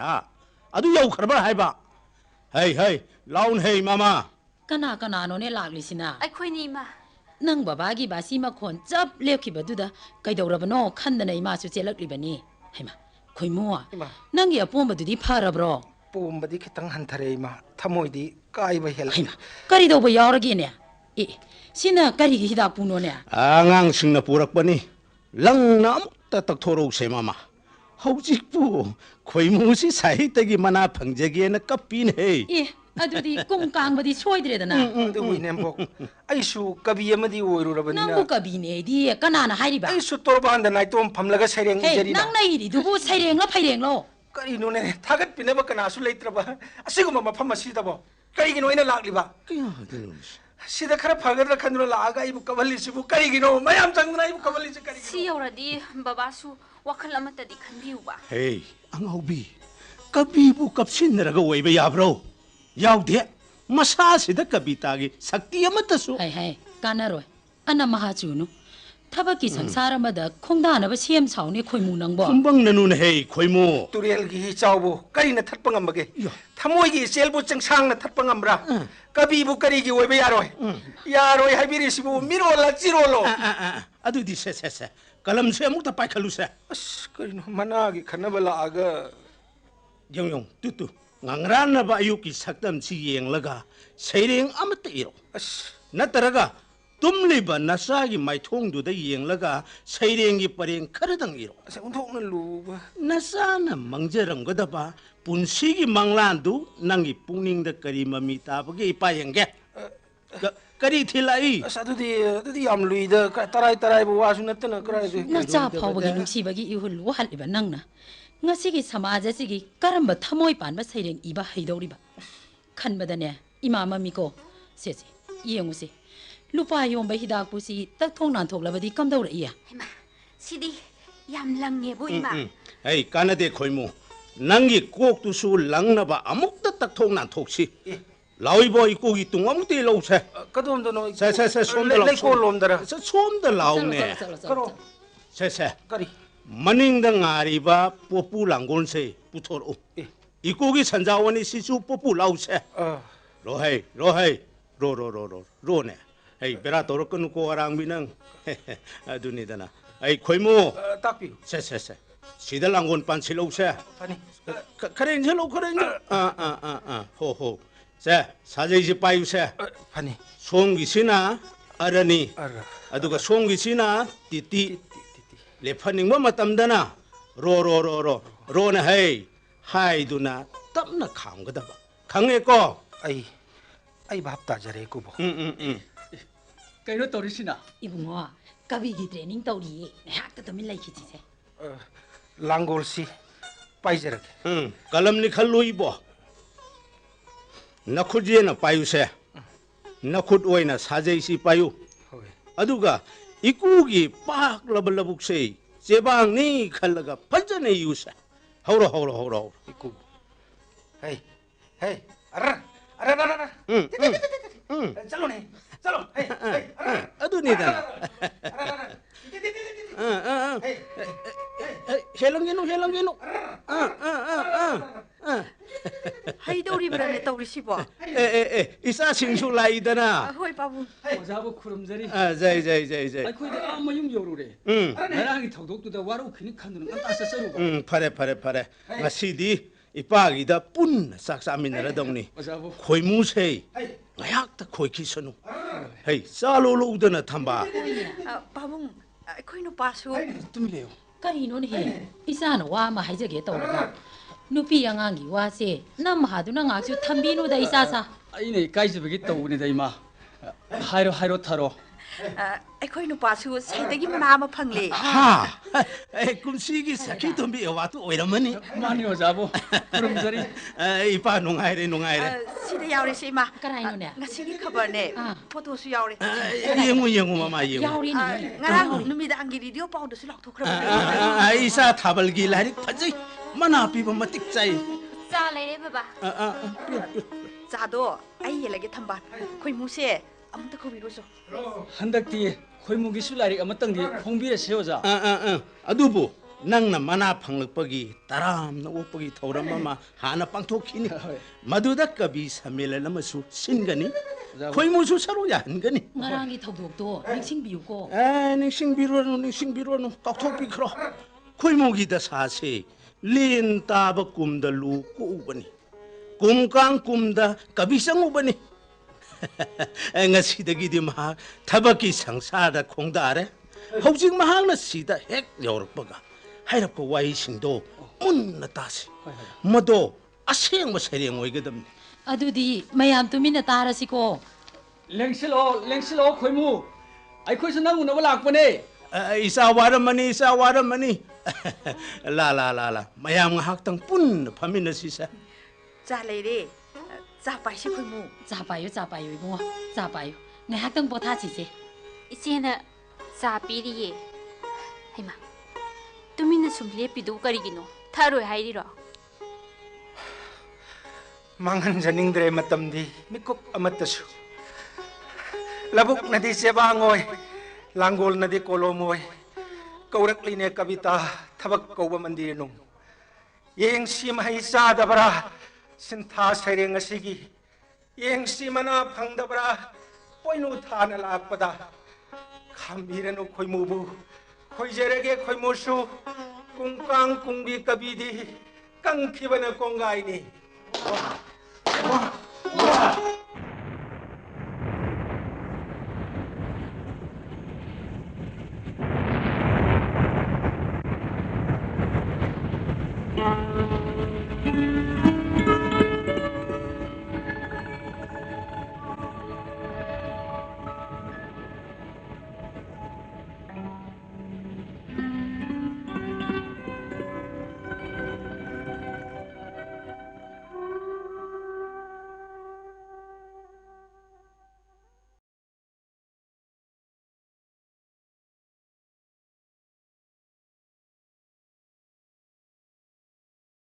아두 요 खरबर 하이바 헤이 라운 헤이 마마 까나노네 락리시나 아이코이니마 능 바바기 바시마 콘짭 레키바두다 가이도라바노 칸다나 이마수 젤럭리바니 헤마 코이모아 능기 아폼바두디 파라브로 뽀음바디 kitang 한타레 이마 타모이디 까이바 헬 까리도보 야오르기네 이 시나 까리기 히닥 부노네 앙앙승나 부럭바니 랑나 아무따 딱 토록세 마마 하우직부 코이무시 사이트기 만나 방제기에나 깝빈 헤이 이 아두디 꽁깡바디 소이드레다나 우이넴복 아이수 까비 아마디 오이루라바니나 낭부 까비네디 까나나 하이리바 아이수 토르바한다 나이톰 밤라가 세령 이제리나 낭나이리 두부 사이랭라 파이랭로 까리노네 타겟 비네바 까나수 레이트라바 아시고마 마팜마 시다보 까리기노 이나 락리바 시다 카라 파가드라 칸누라 라가 이부 까발리시부 까리기노 마얌 장누나 이부 까발리시 까리기노 시여라디 바바수 와칼 아마따디 칸비우바 헤이 앙아우비 까비부 깝신느라가 오이바 야브로 야우데 마사시다 까비타기 삭티 아마따수 하이 까나로이 아나 마하주누 타바기 상사라마다 콩다나바 시엠 사오니 코이무 낭보 금방나누네 헤이 코이무 turilgi chawbu karina thatpangam bage thamoigi selbu changsangne thatpangamra kabibu karigi oibe yaroi haibiri sibu mirola chirolo adudi se kalam se amukta paikhaluse as karino managi khanabala aga yong tutu ngangrana ba ayuki sakdam si yenglaga seireng amata iro as nataraga tumliba nasagi maithongduda yenglaga seirengi pareng kharadang iro asa unthokna luba nasana mangjaranggadaba punsigi manglandu nangi pungningda kari mami tabage ipayenge kari thilai asa dudi yam luida tarai bu wasu natna krai nacha phawbagi nungsibagi ihul wahaliba nangna ngasigi samaja sigi karamba thamoi panba seireng iba haidoriba khanbadane imama miko sesi yengusi lupa yomba hidak pusi tak thong nan thok labadi kam dawra iya 헤마 시디 얌랑게 보이마 에이 까나데 코이무 낭기 꼭두수 랑나바 아묵다 딱 thong nan thok시 라위보 이 꼭이 뚱 아묵데 라우세 kadomda no 세세세 솜다 라우 콤다라 솜다 라우네 karo 세세 kari 마닝다 nga리바 뽀뿌 랑곤세 부토로 이 꼭이 산자원이 시수 뽀뿌 라우세 로헤이 로네 에이 베라 도르끈 고아랑 비능 아두니다나 에이 코이무 딱비 세세세 시달랑곤 반칠로세 아니 카렌젤로 호호 세 사제이지 빠유세 아니 송기시나 아라니 알아 아두가 송기시나 띠띠 레파닝마 마땀다나 로네 헤이 하이두나 땀나 강거다봐 강해거 아이 밥다 잘해 구보 kayno torisina ibungo kabigi training tawri hakta tamin laikhichise langolsi paijera kalamni khalloibo nakhujena payuse nakhut oina sajaisi payu aduga ikugi pak labalabukse jebang ni khallaga phajane yuse hawro iku hey ara chalo ne chalo hey adunida helongenu 하이도리브라네 떠우리시보. 이사싱수 라이다나. 호이 바부. 오자부 구름자리. 자이. 아이코이데 아마용 요루래. 나랑이 턱독두다 와로 그니 칸드는 건 따서 써루고. 파래. ngasi디 이빠기다 뿐 싹싸미나라동니. khoimu세. ngayakta khoikisanu. 헤이 쌀로로우드나 탐바. 바부. 아이코이노 빠수. 뜸이래요. 까리노네 이사는 와마 하이저게 떠오르가 누피 양앙기 와세 남하두나 악수 탐비노다 이사사 아이네 까이즈베기 떠오르다 이마. 하이로 타로. 아이코이노 빠수 사이다기 마마 팡리. 하. 꿈시기 사키 덤비 와도 오이라머니. 많이 오자부 구름자리. 이빠 농아이래. 시대 야우리시 이마. 까라이노네 ngasi기 커버네. 포토수 야우리. 영우 마마 영우. 야우리네 ngarang numida angi radio paudosu lakthokra. 이사 타벌기 라릭 파지. mana piba matik chai. Cha lấy đấy bà. 자도 아이엘에게 탐반 khoimu 아무도 거기로서 한닥디 khoimu기 술라리 아무땅디 홍비에 세워자. 아두부 낭나 만화 방력버기 따람나 옷버기 더우람마마 하나 빵토키니 마두다 까비 사밀레 남아수 신가니 khoimu수 서로야 한가니 ngarangi 턱독도 닝싱비우고 닝싱비로노 깍톡비크로 khoimu기다 사세 린 따바 꿈다 루고 우버니 꿈깡 꿈다 까비상 우버니 ngasidagi디 마 타바키 상사다 공다래 hꯧ직 mahangna sida hek yorpaga hairap ko waisingdo unna tasi mado aseng sereng oigadam 아두디 mayam tumina tarasiko 랭실로 khoimu 아이코이서 나 운어버 락보네. isa waramani la mayam ngahak tang pun phamina sisa 자레레 자바시 khoimu 자바요 이봉아 자바요 ngahaktang 보타지세 Ichena cha piriye. Haima. Tumina sumle pidu karigino. Tharo hairiro. 망한자닝들의 마땀디 미국 아마따수 라북 나디 세방오이 랑골 나디 콜로모이 거울리네 카비타 타박 거바 만디르농 예행심 하이사다바라 신타 세랭아시기 예행심하나 방다바라 포이누 타나 락바다 감비레노 khoimu부 khoijerege khoimusu kungkang kungbi kabidi kang kibana kongaini